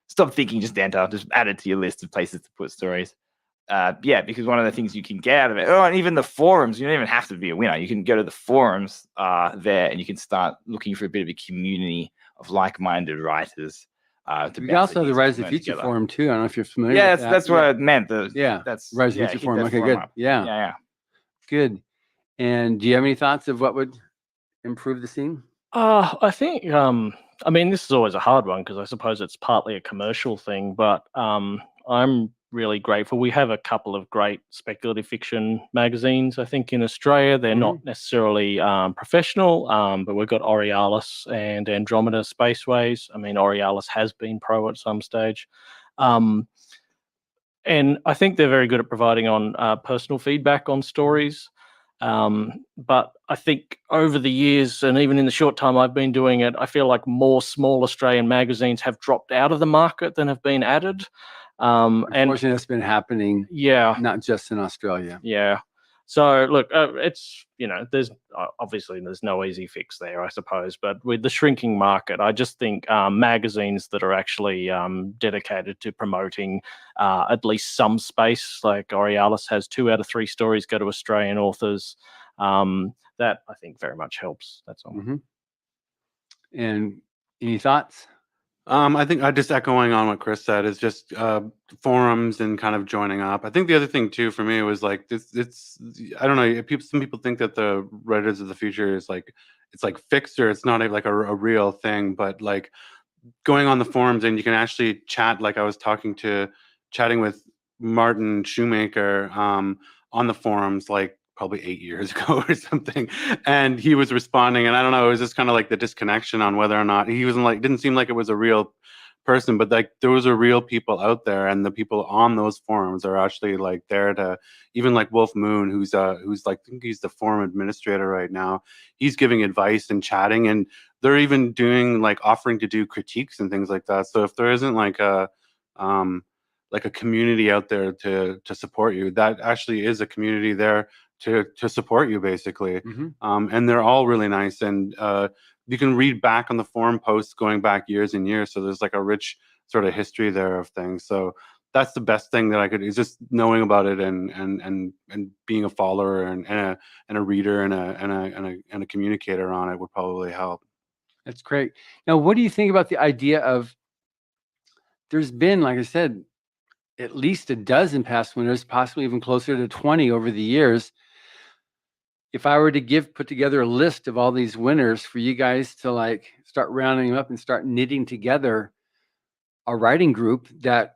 Speaker 3: stop thinking, just enter, just add it to your list of places to put stories. Because one of the things you can get out of it, and even the forums, you don't even have to be a winner. You can go to the forums there and you can start looking for a bit of a community of like-minded writers.
Speaker 5: We also have the Rise of the Future forum too. I don't know if you're familiar with that.
Speaker 3: Yeah, that's what I meant.
Speaker 5: That's Rise of the Future forum. Okay, good.
Speaker 3: Yeah.
Speaker 5: Good. And do you have any thoughts of what would improve the scene?
Speaker 4: I think, this is always a hard one because I suppose it's partly a commercial thing, but I'm really grateful. We have a couple of great speculative fiction magazines, I think, in Australia. They're not necessarily professional, but we've got Aurealis and Andromeda Spaceways. Aurealis has been pro at some stage. And I think they're very good at providing on personal feedback on stories. But I think over the years, and even in the short time I've been doing it, I feel like more small Australian magazines have dropped out of the market than have been added.
Speaker 5: Unfortunately, that's been happening.
Speaker 4: Yeah,
Speaker 5: not just in Australia.
Speaker 4: Yeah. So look, it's there's obviously no easy fix there, I suppose. But with the shrinking market, I just think magazines that are actually dedicated to promoting at least some space, like Aurealis has 2 out of 3 stories go to Australian authors. That I think very much helps. That's all.
Speaker 5: Mm-hmm. And any thoughts?
Speaker 2: I think just echoing on what Chris said is just forums and kind of joining up. I think the other thing too for me was like it's I don't know, some people think that the Writers of the Future is like it's like fixed or it's not like a real thing, but like going on the forums and you can actually chat. Like I was chatting with Martin Shoemaker on the forums like probably 8 years ago or something, and he was responding, and I don't know, it was just kind of like the disconnection on whether or not he wasn't like, didn't seem like it was a real person, but like those are real people out there, and the people on those forums are actually like there to, even like Wolf Moon, who's like, I think he's the forum administrator right now, he's giving advice and chatting, and they're even doing like offering to do critiques and things like that. So if there isn't like a community out there to support you, that actually is a community there to support you basically.
Speaker 5: Mm-hmm.
Speaker 2: And they're all really nice, and you can read back on the forum posts going back years and years, so there's like a rich sort of history there of things. So that's the best thing that I could, is just knowing about it and being a follower and a reader and a communicator on it would probably help.
Speaker 5: That's great. Now, what do you think about the idea of, there's been, like I said, at least a dozen past winners, possibly even closer to 20 over the years. If I were to put together a list of all these winners for you guys to like start rounding them up and start knitting together a writing group that,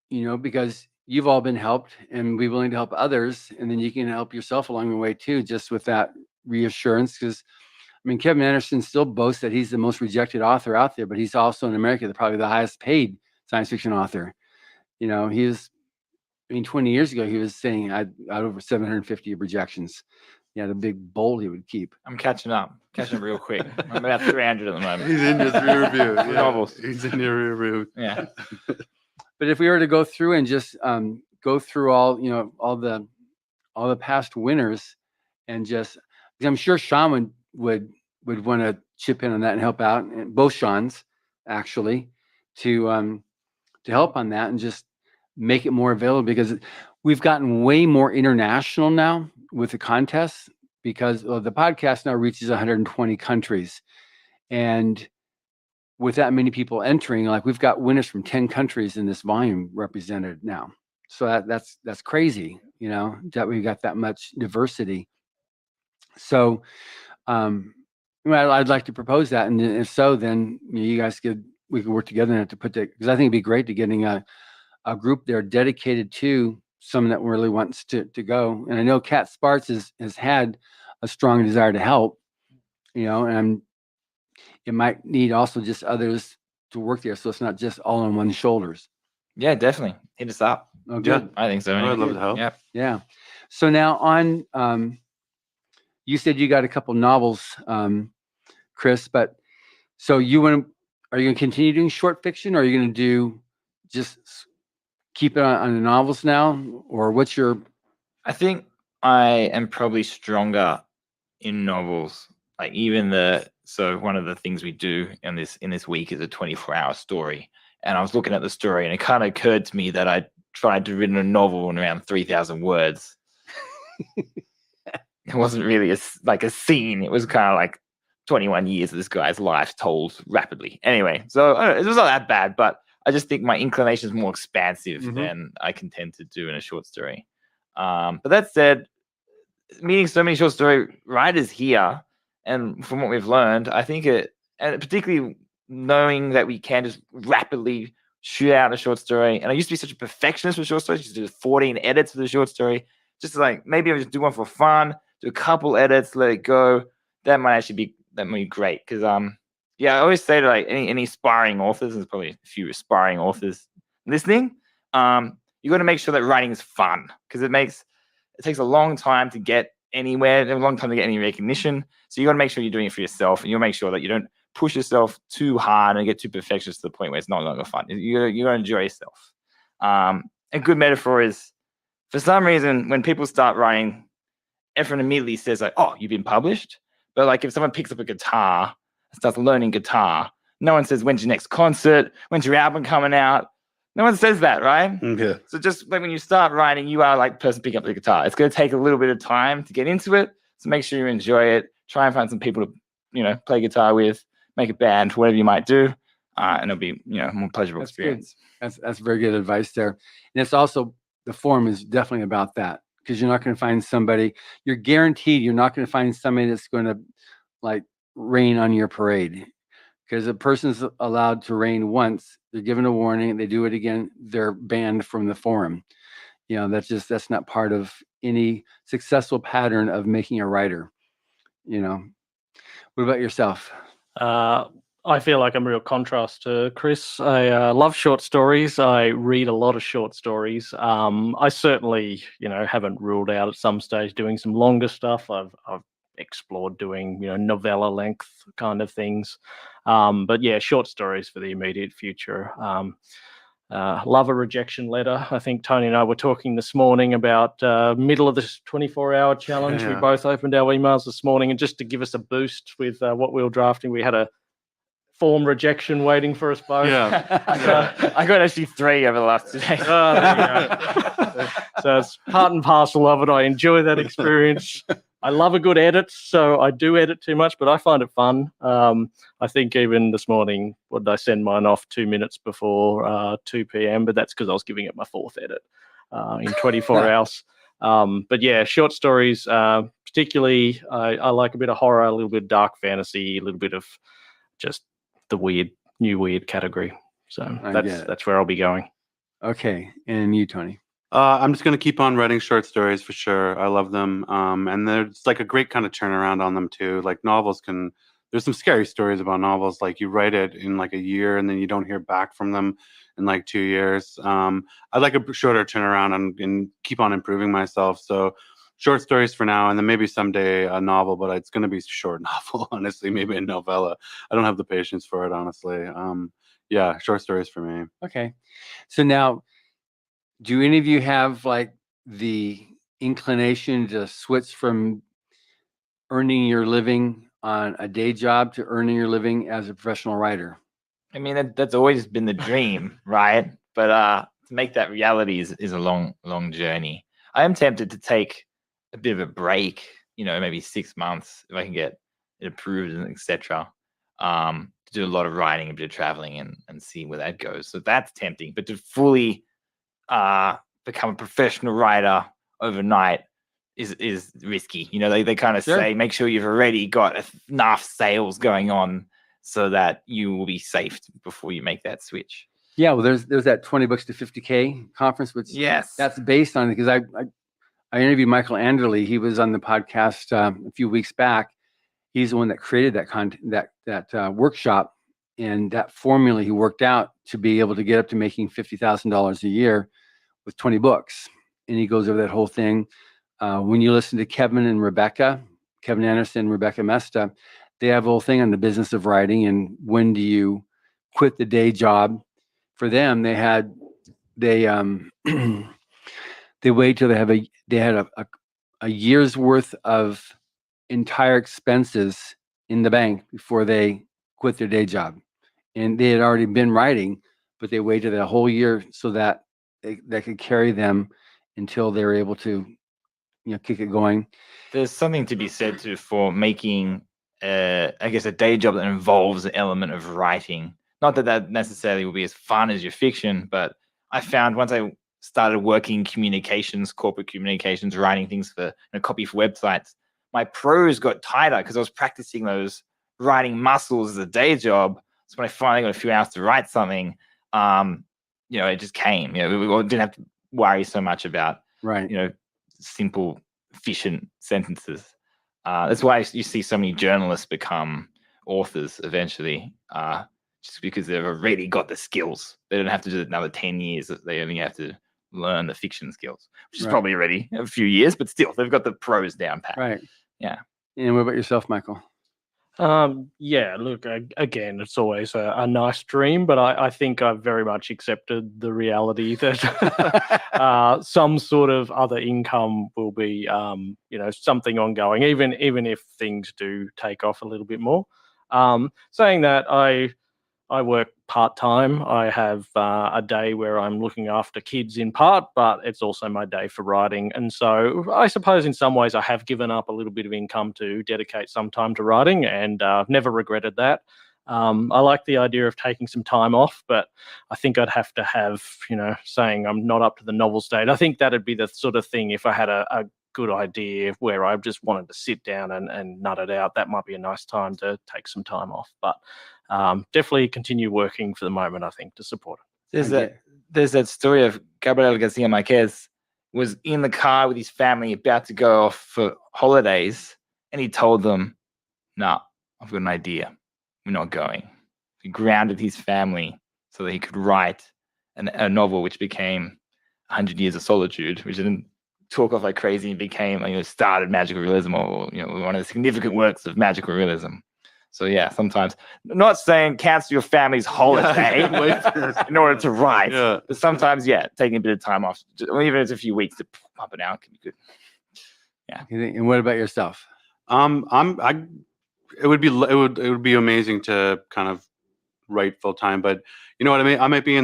Speaker 5: because you've all been helped and we're willing to help others, and then you can help yourself along the way too, just with that reassurance. Because Kevin Anderson still boasts that he's the most rejected author out there, but he's also in America probably the highest paid science fiction author. He was, 20 years ago, he was saying I had over 750 rejections. He had a big bowl he would keep.
Speaker 3: I'm catching up real quick. I'm about 300 at the moment.
Speaker 2: He's in his rear view. Yeah.
Speaker 3: Novels.
Speaker 2: He's in your rear view.
Speaker 3: Yeah.
Speaker 5: But if we were to go through and just go through all the past winners, and just, because I'm sure Sean would want to chip in on that and help out, and both Seans actually, to help on that and just make it more available, because we've gotten way more international now with the contests, because the podcast now reaches 120 countries. And with that many people entering, like we've got winners from 10 countries in this volume represented now. So that's crazy, that we got that much diversity. So I'd like to propose that. And if so, then you guys we could work together to put that, because I think it'd be great to getting a group there dedicated to someone that really wants to go. And I know Kat Sparks has had a strong desire to help, and it might need also just others to work there, so it's not just all on one's shoulders.
Speaker 3: Yeah, definitely. Hit us up.
Speaker 5: Oh, good.
Speaker 3: I think so.
Speaker 2: I'd love to help.
Speaker 3: Yeah.
Speaker 5: Yeah. So now on, you said you got a couple novels, Chris, but so are you going to continue doing short fiction, or are you going to do just keep it on the novels now, or what's your?
Speaker 3: I think I am probably stronger in novels. Like so one of the things we do in this week is a 24-hour story. And I was looking at the story, and it kind of occurred to me that I tried to write a novel in around 3,000 words. It wasn't really a scene. It was kind of like 21 years of this guy's life told rapidly. Anyway, so it was not that bad, but I just think my inclination is more expansive than I can tend to do in a short story. But that said, meeting so many short story writers here, and from what we've learned, I think and particularly knowing that we can just rapidly shoot out a short story. And I used to be such a perfectionist with short stories. I used to do 14 edits for the short story. Just like, maybe I'll just do one for fun, do a couple edits, let it go. That might be great. Because I always say to like any aspiring authors, there's probably a few aspiring authors listening, you got to make sure that writing is fun, because it takes a long time to get anywhere, a long time to get any recognition. So you got to make sure you're doing it for yourself, and you'll make sure that you don't push yourself too hard and get too perfectionist to the point where it's no longer fun. You got to enjoy yourself. A good metaphor is, for some reason, when people start writing, everyone immediately says like, "Oh, you've been published." But like if someone picks up a guitar and starts learning guitar, no one says, "When's your next concert? When's your album coming out?" No one says that, right?
Speaker 2: Yeah.
Speaker 3: So just like when you start writing, you are like the person picking up the guitar. It's going to take a little bit of time to get into it. So make sure you enjoy it. Try and find some people to, play guitar with, make a band, whatever you might do. And it'll be, a more pleasurable experience.
Speaker 5: Good. That's very good advice there. And it's also, the forum is definitely about that, because you're not going to find somebody, you're guaranteed you're not going to find somebody that's going to like rain on your parade. Because a person's allowed to rain once, they're given a warning, they do it again, they're banned from the forum. That's not part of any successful pattern of making a writer. What about yourself?
Speaker 4: I feel like I'm a real contrast to Chris. I love short stories. I read a lot of short stories. I certainly, haven't ruled out at some stage doing some longer stuff. I've explored doing, novella length kind of things. But yeah, short stories for the immediate future. Love a rejection letter. I think Tony and I were talking this morning about middle of this 24-hour challenge.
Speaker 2: Yeah.
Speaker 4: We both opened our emails this morning, and just to give us a boost with what we were drafting, we had a form rejection waiting for us both.
Speaker 3: I got actually 3 over the last 2 days.
Speaker 4: Oh, there you go. So it's part and parcel of it. I enjoy that experience. I love a good edit, so I do edit too much, but I find it fun. I think even this morning, what did I send mine off 2 minutes before 2 p.m., but that's because I was giving it my 4th edit in 24 hours. But yeah, short stories, particularly, I like a bit of horror, a little bit of dark fantasy, a little bit of just the new weird category. So that's where I'll be going.
Speaker 5: Okay. And you, Tony?
Speaker 2: I'm just going to keep on writing short stories for sure. I love them. And there's like a great kind of turnaround on them too. Like novels there's some scary stories about novels. Like you write it in like a year and then you don't hear back from them in like 2 years. I like a shorter turnaround and keep on improving myself. So short stories for now, and then maybe someday a novel, but it's going to be a short novel, honestly, maybe a novella. I don't have the patience for it, honestly. Yeah, short stories for me.
Speaker 5: Okay. So now, do any of you have like the inclination to switch from earning your living on a day job to earning your living as a professional writer?
Speaker 3: I mean, that's always been the dream, right? But to make that reality is a long journey. I am tempted to take a bit of a break, maybe 6 months if I can get it approved and etc. To do a lot of writing, a bit of traveling, and see where that goes. So that's tempting. But to fully become a professional writer overnight is risky. They kind of say, make sure you've already got enough sales going on so that you will be safe before you make that switch.
Speaker 5: Yeah, well, there's that $20 to $50K conference, which that's based on it, because I interviewed Michael Anderle. He was on the podcast a few weeks back. He's the one that created that workshop, and that formula he worked out to be able to get up to making $50,000 a year with 20 books. And he goes over that whole thing. When you listen to Kevin Anderson, Rebecca Mesta, they have a whole thing on the business of writing and when do you quit the day job. For them, they wait till they had a year's worth of entire expenses in the bank before they quit their day job. And they had already been writing, but they waited a whole year so that that could carry them until they were able to kick it going.
Speaker 3: There's something to be said for making I guess a day job that involves an element of writing. Not that necessarily will be as fun as your fiction, but I found once I started working communications, corporate communications, writing things for copy for websites, my prose got tighter because I was practicing those writing muscles as a day job. So when I finally got a few hours to write something, it just came. We didn't have to worry so much about simple, efficient sentences. That's why you see so many journalists become authors eventually, just because they've already got the skills. They don't have to do another 10 years. They only have to learn the fiction skills, which is probably already a few years, but still, they've got the prose down pat.
Speaker 5: Right.
Speaker 3: Yeah.
Speaker 5: And what about yourself, Michael?
Speaker 4: Yeah, look, again, it's always a nice dream, but I think I've very much accepted the reality that some sort of other income will be, something ongoing, even if things do take off a little bit more. Saying that, I work part-time. I have a day where I'm looking after kids in part, but it's also my day for writing. And so I suppose in some ways I have given up a little bit of income to dedicate some time to writing, and I've never regretted that. I like the idea of taking some time off, but I think I'd have to have, saying I'm not up to the novel stage. I think that'd be the sort of thing if I had a good idea where I just wanted to sit down and nut it out. That might be a nice time to take some time off, but definitely continue working for the moment, I think, to support it.
Speaker 3: There's that story of Gabriel Garcia Marquez was in the car with his family about to go off for holidays, and he told them, "No, I've got an idea. We're not going." He grounded his family so that he could write a novel which became 100 Years of Solitude, which didn't took off like crazy and became started magical realism, or one of the significant works of magical realism. So yeah, sometimes not saying cancel your family's holiday in order to write, but sometimes taking a bit of time off, even if it's a few weeks to pump it out, can be good. Yeah.
Speaker 5: And what about yourself?
Speaker 2: It would be amazing to kind of write full time, but you know what I mean? I might be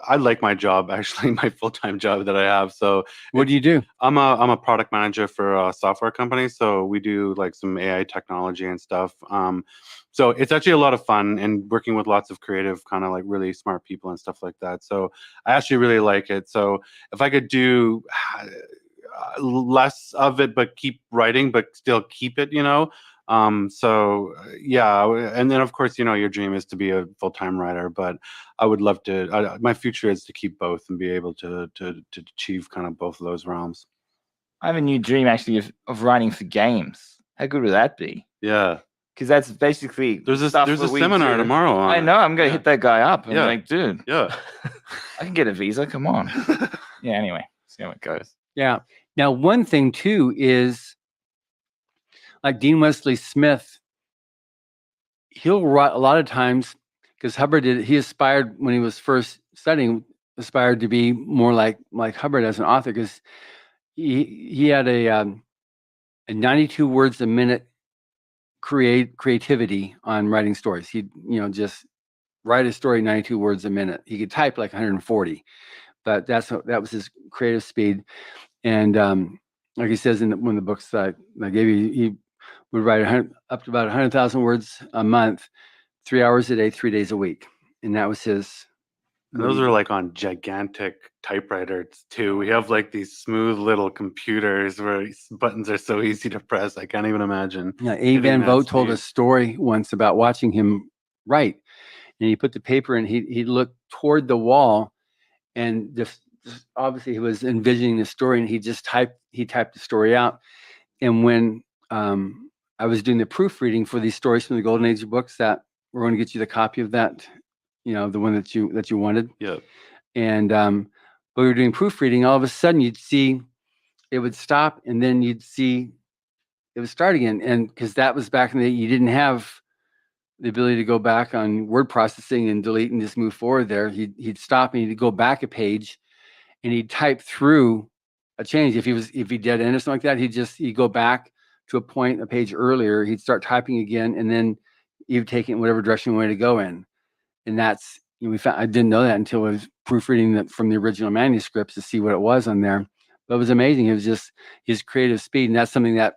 Speaker 2: I like my job, actually, my full-time job that I have. So
Speaker 5: What do you do?
Speaker 2: I'm a product manager for a software company. So we do like some AI technology and stuff. So it's actually a lot of fun and working with lots of creative, kind of like really smart people and stuff like that. So I actually really like it. So if I could do less of it, but keep writing, but still keep it, yeah, and then of course, your dream is to be a full-time writer, but I would love to. My future is to keep both and be able to achieve kind of both of those realms.
Speaker 3: I have a new dream actually of writing for games. How good would that be?
Speaker 2: Yeah,
Speaker 3: because that's basically
Speaker 2: there's a seminar tomorrow.
Speaker 3: I know. I'm gonna hit that guy up. I'm like, dude,
Speaker 2: yeah,
Speaker 3: I can get a visa. Come on. Yeah. Anyway, see how it goes.
Speaker 5: Yeah. Now, one thing too is, like Dean Wesley Smith, he'll write a lot of times, because Hubbard he aspired when he was first studying, aspired to be more like Hubbard as an author, because he had a 92 words a minute creativity on writing stories. He'd just write a story 92 words a minute. He could type like 140, but that was his creative speed. And like he says in one of the books that I gave you, he would write up to about 100,000 words a month, 3 hours a day, 3 days a week. And that was his.
Speaker 2: And those are like on gigantic typewriters too. We have like these smooth little computers where buttons are so easy to press. I can't even imagine.
Speaker 5: Yeah, A. Van Vogt told a story once about watching him write. And he put the paper in, he looked toward the wall, and just obviously he was envisioning the story, and he typed the story out. And when I was doing the proofreading for these stories from the Golden Age books, that we're going to get you the copy of that, the one that you wanted.
Speaker 2: Yeah.
Speaker 5: And but we were doing proofreading. All of a sudden, you'd see it would stop, and then you'd see it would start again. And because that was back in the day, you didn't have the ability to go back on word processing and delete and just move forward there. He'd stop and he'd go back a page, and he'd type through a change. If he dead end or something like that, he'd go back to a page earlier. He'd start typing again, and then he'd take it in whatever direction he wanted to go in. And that's, I didn't know that until I was proofreading that from the original manuscripts to see what it was on there. But it was amazing. It was just his creative speed. And that's something that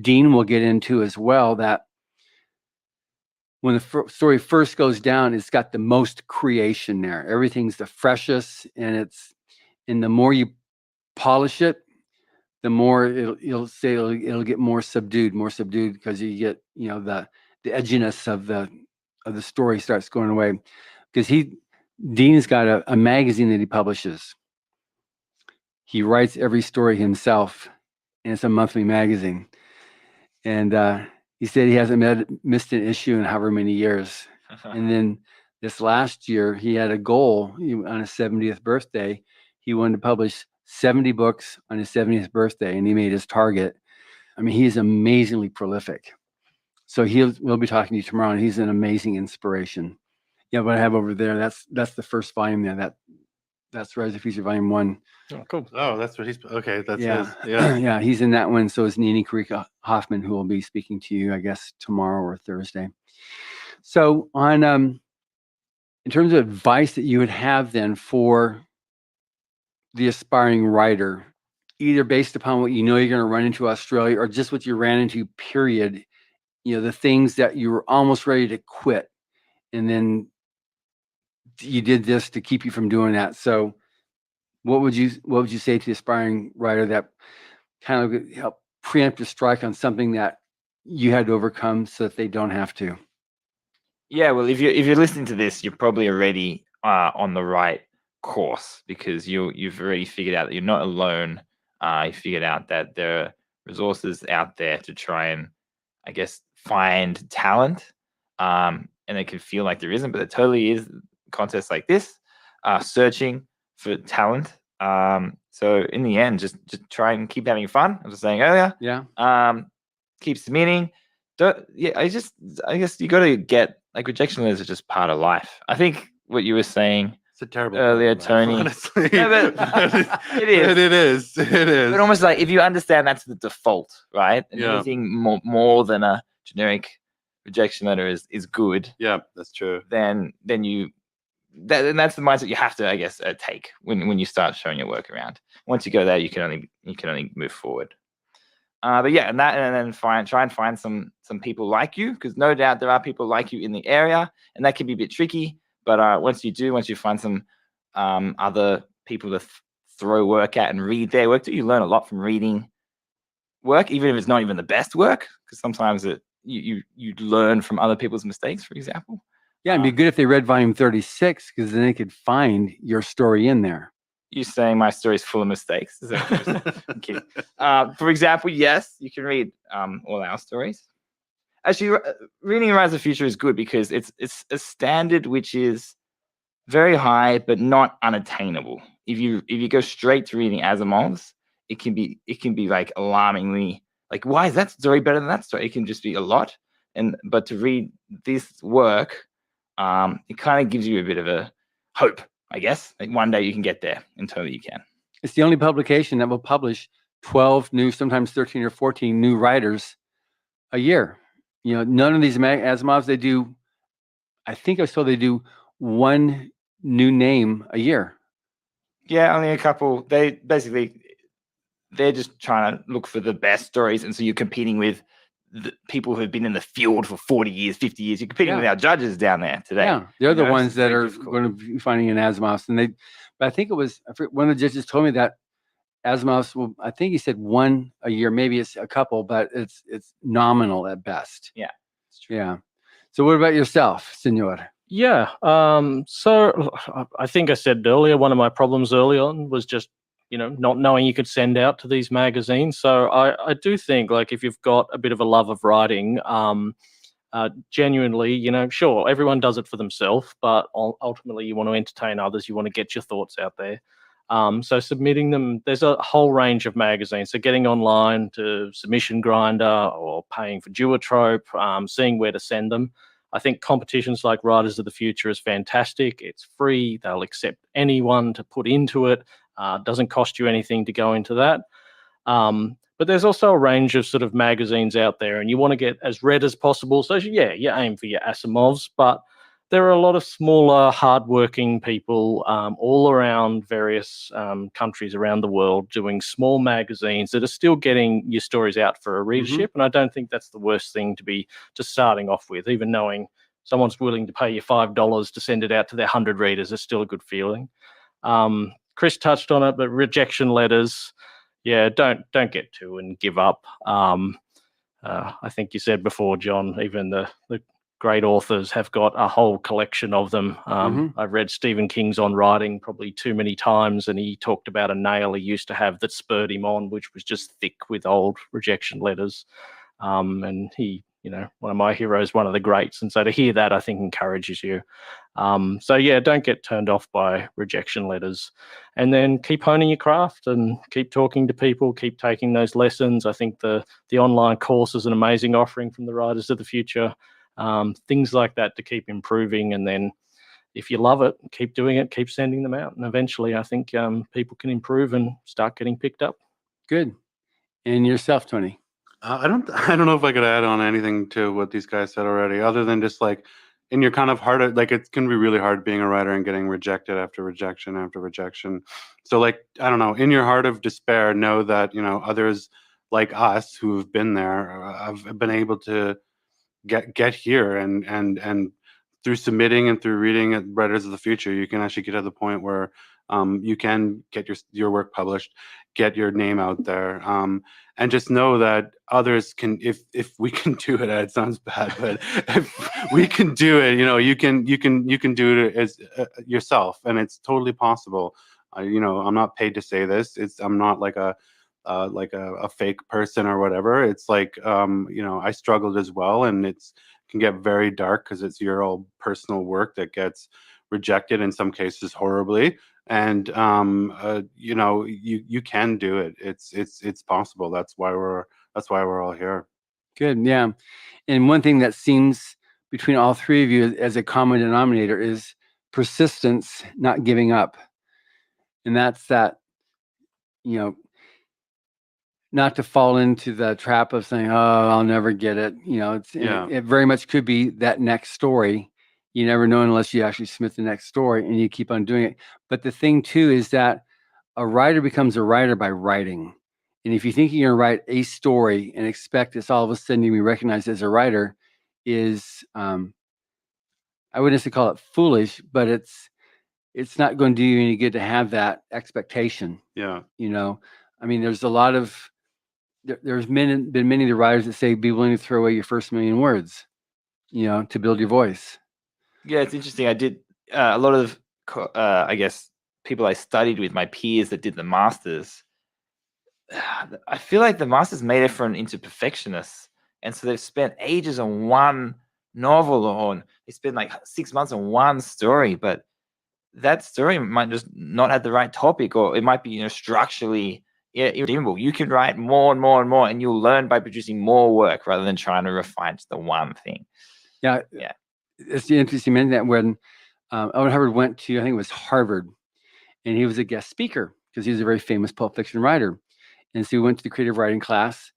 Speaker 5: Dean will get into as well, that when the story first goes down, it's got the most creation there. Everything's the freshest, and the more you polish it, the more it'll get more subdued because you get, the edginess of the story starts going away. Because Dean's got a magazine that he publishes. He writes every story himself, and it's a monthly magazine. And he said he hasn't missed an issue in however many years. And then this last year, he had a goal on his 70th birthday. He wanted to publish 70 books on his 70th birthday, and he made his target. I mean, he is amazingly prolific. So we'll be talking to you tomorrow, and he's an amazing inspiration. Yeah, what I have over there, that's the first volume there. That's Rise of Future Volume 1.
Speaker 4: Oh, cool.
Speaker 2: Oh, that's what he's okay. That's
Speaker 5: his.
Speaker 2: Yeah.
Speaker 5: Yeah, he's in that one. So is Nini Karika Hoffman, who will be speaking to you, I guess, tomorrow or Thursday. So on in terms of advice that you would have then for the aspiring writer, either based upon what you're going to run into Australia, or just what you ran into, period, the things that you were almost ready to quit, and then you did this to keep you from doing that. So what would you say to the aspiring writer that kind of help preempt a strike on something that you had to overcome so that they don't have to?
Speaker 3: Yeah, well, if you're listening to this, you're probably already on the right course, because you've already figured out that you're not alone. You figured out that there are resources out there to try and, I guess, find talent. And it can feel like there isn't, but it totally is. Contests like this, searching for talent. So in the end, just try and keep having fun. I was saying earlier.
Speaker 5: Yeah.
Speaker 3: Keep submitting. I guess you got to get, like, rejection letters are just part of life. I think what you were saying.
Speaker 2: It's a terrible
Speaker 3: earlier,
Speaker 2: life,
Speaker 3: Tony.
Speaker 2: Honestly.
Speaker 3: No, but it is.
Speaker 2: It is.
Speaker 3: But almost like, if you understand that's the default, right? And
Speaker 2: Yeah.
Speaker 3: anything more than a generic rejection letter is good,
Speaker 2: Yeah, that's true.
Speaker 3: then and that's the mindset you have to, I guess, take when you start showing your work around. Once you go there, you can only move forward. But yeah, and then try and find some people like you, because no doubt there are people like you in the area, and that can be a bit tricky. But once you find some other people to throw work at and read their work, you learn a lot from reading work, even if it's not even the best work, because sometimes you learn from other people's mistakes, for example.
Speaker 5: Yeah, it'd be good if they read volume 36, because then they could find your story in there.
Speaker 3: You saying my story is full of mistakes? Is that I'm kidding. For example, yes, you can read all our stories. Actually, reading Rise of the Future is good because it's a standard which is very high but not unattainable. If you go straight to reading Asimov's, it can be like alarmingly like, why is that story better than that story? It can just be a lot. But to read this work, it kind of gives you a bit of a hope, I guess. Like one day you can get there, and totally you can.
Speaker 5: It's the only publication that will publish 12 new, sometimes 13 or 14 new writers a year. You know, none of these Asimovs, they do, I think I was told they do one new name a year.
Speaker 3: Yeah, only a couple. They're just trying to look for the best stories, and so you're competing with the people who've been in the field for 40 years, 50 years. You're competing with our judges down there today.
Speaker 5: Yeah, they're the ones that are going to be finding an Asimovs. And but I think it was, one of the judges told me that Asimovs will, I think he said one a year, maybe it's a couple, but it's nominal at best.
Speaker 3: Yeah.
Speaker 5: Yeah. So what about yourself, Senor?
Speaker 4: Yeah. So I think I said earlier, one of my problems early on was just, not knowing you could send out to these magazines. So I do think, like, if you've got a bit of a love of writing, genuinely, sure, everyone does it for themselves, but ultimately you want to entertain others. You want to get your thoughts out there. So submitting them, there's a whole range of magazines. So getting online to Submission Grinder or paying for Duotrope, seeing where to send them. I think competitions like Writers of the Future is fantastic. It's free. They'll accept anyone to put into it. Doesn't cost you anything to go into that. But there's also a range of sort of magazines out there, and you want to get as read as possible. So yeah, you aim for your Asimovs, but there are a lot of smaller, hardworking people all around various countries around the world doing small magazines that are still getting your stories out for a readership. And I don't think that's the worst thing to be just starting off with. Even knowing someone's willing to pay you $5 to send it out to their 100 readers is still a good feeling. Chris touched on it, but rejection letters, yeah, don't get to and give up. I think you said before, John, even the great authors have got a whole collection of them. I've read Stephen King's On Writing probably too many times, and he talked about a nail he used to have that spurred him on, which was just thick with old rejection letters. And he, one of my heroes, one of the greats. And so to hear that, I think encourages you. So yeah, don't get turned off by rejection letters, and then keep honing your craft and keep talking to people, keep taking those lessons. I think the online course is an amazing offering from the Writers of the Future. Things like that to keep improving. And then if you love it, keep doing it, keep sending them out. And eventually I think people can improve and start getting picked up.
Speaker 5: Good. And yourself, Tony?
Speaker 2: I don't know if I could add on anything to what these guys said already, other than just like, in your kind of hard, like it's going to be really hard being a writer and getting rejected after rejection after rejection. So like, I don't know, in your heart of despair, know that, others like us who've been there have been able to get here, and through submitting and through reading at Writers of the Future, you can actually get to the point where you can get your work published, get your name out there, and just know that others can. If we can do it, it sounds bad, but if we can do it, you can do it as yourself, and it's totally possible. I'm not paid to say this. I'm not like a fake person or whatever. It's like, I struggled as well, and can get very dark because it's your own personal work that gets rejected, in some cases horribly. And, you can do it. It's possible. That's why we're all here.
Speaker 5: Good. Yeah. And one thing that seems between all three of you as a common denominator is persistence, not giving up. And that's that, not to fall into the trap of saying, "Oh, I'll never get it." It very much could be that next story. You never know unless you actually submit the next story and you keep on doing it. But the thing too is that a writer becomes a writer by writing. And if you think you're going to write a story and expect it's all of a sudden to be recognized as a writer is, I wouldn't necessarily call it foolish, but it's not going to do you any good to have that expectation.
Speaker 2: Yeah.
Speaker 5: I mean, there's a lot of, there's been many of the writers that say, be willing to throw away your first million words, to build your voice.
Speaker 3: Yeah, it's interesting. I did a lot of, I guess, people I studied with, my peers that did the masters. I feel like the masters made everyone into perfectionists. And so they've spent ages on one novel, or they spend like 6 months on one story, but that story might just not have the right topic, or it might be, structurally irredeemable. You can write more and more and more, and you'll learn by producing more work rather than trying to refine just the one thing.
Speaker 5: Yeah. It's interesting you mentioned that when Owen Hubbard went to, I think it was Harvard, and he was a guest speaker because he was a very famous pulp fiction writer. And so he went to the creative writing class,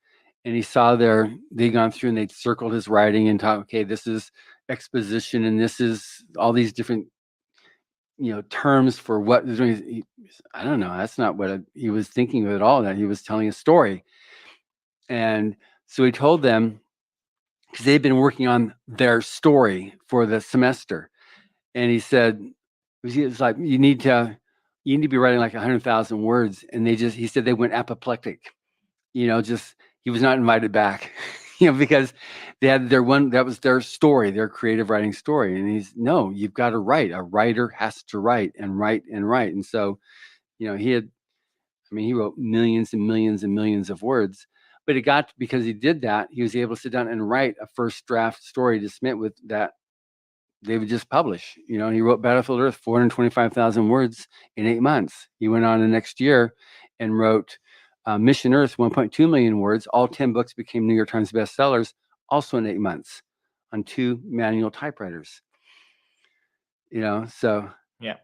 Speaker 5: and he saw they'd gone through and they'd circled his writing and talked, okay, this is exposition, and this is all these different, terms for what is doing. I don't know. That's not what he was thinking of at all, that he was telling a story. And so he told them, because they'd been working on their story for the semester. And he said, it's like, you need to be writing like 100,000 words. And he said they went apoplectic, he was not invited back, because they had that was their story, their creative writing story. And no, you've got to write. A writer has to write and write and write. And so, he wrote millions and millions and millions of words, but because he did that, he was able to sit down and write a first draft story to submit with that they would just publish. He wrote Battlefield Earth, 425,000 words in 8 months. He went on the next year and wrote Mission Earth, 1.2 million words. All 10 books became New York Times bestsellers, also in 8 months, on 2 manual typewriters. So
Speaker 3: yeah.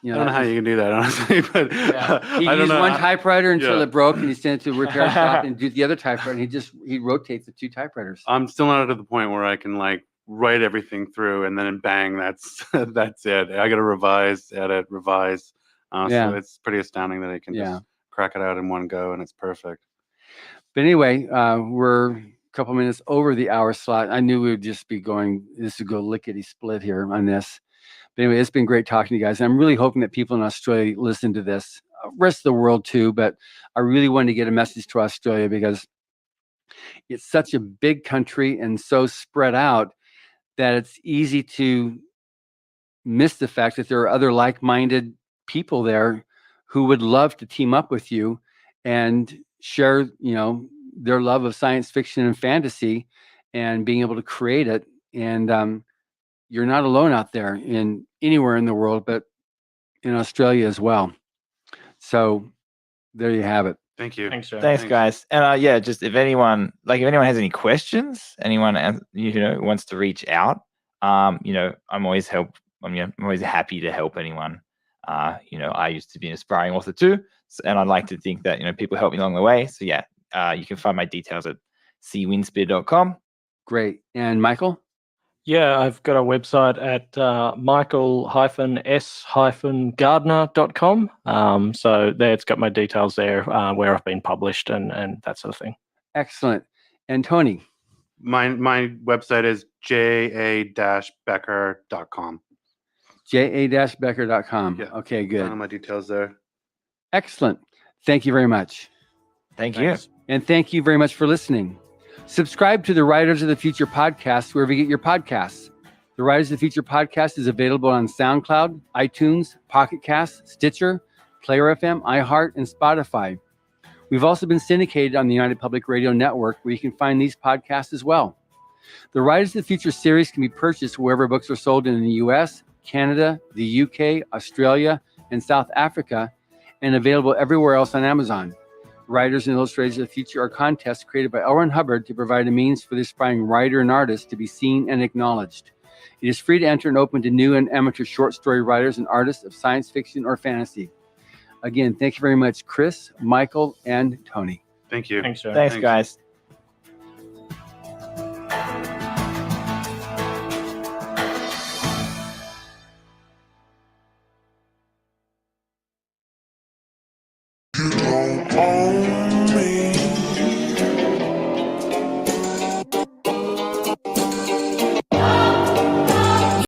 Speaker 2: I don't know how you can do that, honestly, but
Speaker 5: he used one typewriter until it broke, and he sent it to a repair shop and do the other typewriter. And he rotates the 2 typewriters.
Speaker 2: I'm still not at the point where I can write everything through and then bang, that's it. I got to revise, edit, revise. So it's pretty astounding that I can just crack it out in one go, and it's perfect.
Speaker 5: But anyway, we're a couple minutes over the hour slot. I knew we would just be going. This would go lickety split here on this. But anyway, it's been great talking to you guys. I'm really hoping that people in Australia listen to this, rest of the world too. But I really wanted to get a message to Australia because it's such a big country and so spread out that it's easy to miss the fact that there are other like-minded people there who would love to team up with you and share, their love of science fiction and fantasy and being able to create it. And you're not alone out there in anywhere in the world, but in Australia as well. So there you have it.
Speaker 2: Thank you.
Speaker 3: Thanks, guys. And just if anyone has any questions, anyone wants to reach out, I'm always happy to help anyone. I used to be an aspiring author too, and I'd like to think that people help me along the way. So you can find my details at cwinspear.com.
Speaker 5: Great. And Michael?
Speaker 4: Yeah, I've got a website at michael-s-gardner.com. So there, it's got my details there, where I've been published and that sort of thing.
Speaker 5: Excellent. And Tony?
Speaker 2: My website is ja-becker.com.
Speaker 5: ja-becker.com.
Speaker 2: Yeah.
Speaker 5: Okay, good.
Speaker 2: All my details there.
Speaker 5: Excellent. Thank you very much.
Speaker 3: Thank you.
Speaker 5: And thank you very much for listening. Subscribe to the Writers of the Future podcast wherever you get your podcasts. The Writers of the Future podcast is available on SoundCloud, iTunes, Pocket Casts, Stitcher, Player FM, iHeart, and Spotify. We've also been syndicated on the United Public Radio Network, where you can find these podcasts as well. The Writers of the Future series can be purchased wherever books are sold in the U.S., Canada, the UK, Australia, and South Africa, and available everywhere else on Amazon. Writers and Illustrators of the Future are contests created by L. Ron Hubbard to provide a means for the aspiring writer and artist to be seen and acknowledged. It is free to enter and open to new and amateur short story writers and artists of science fiction or fantasy. Again, thank you very much, Chris, Michael, and Tony.
Speaker 2: Thank you.
Speaker 4: Thanks, Joe.
Speaker 3: Thanks, guys.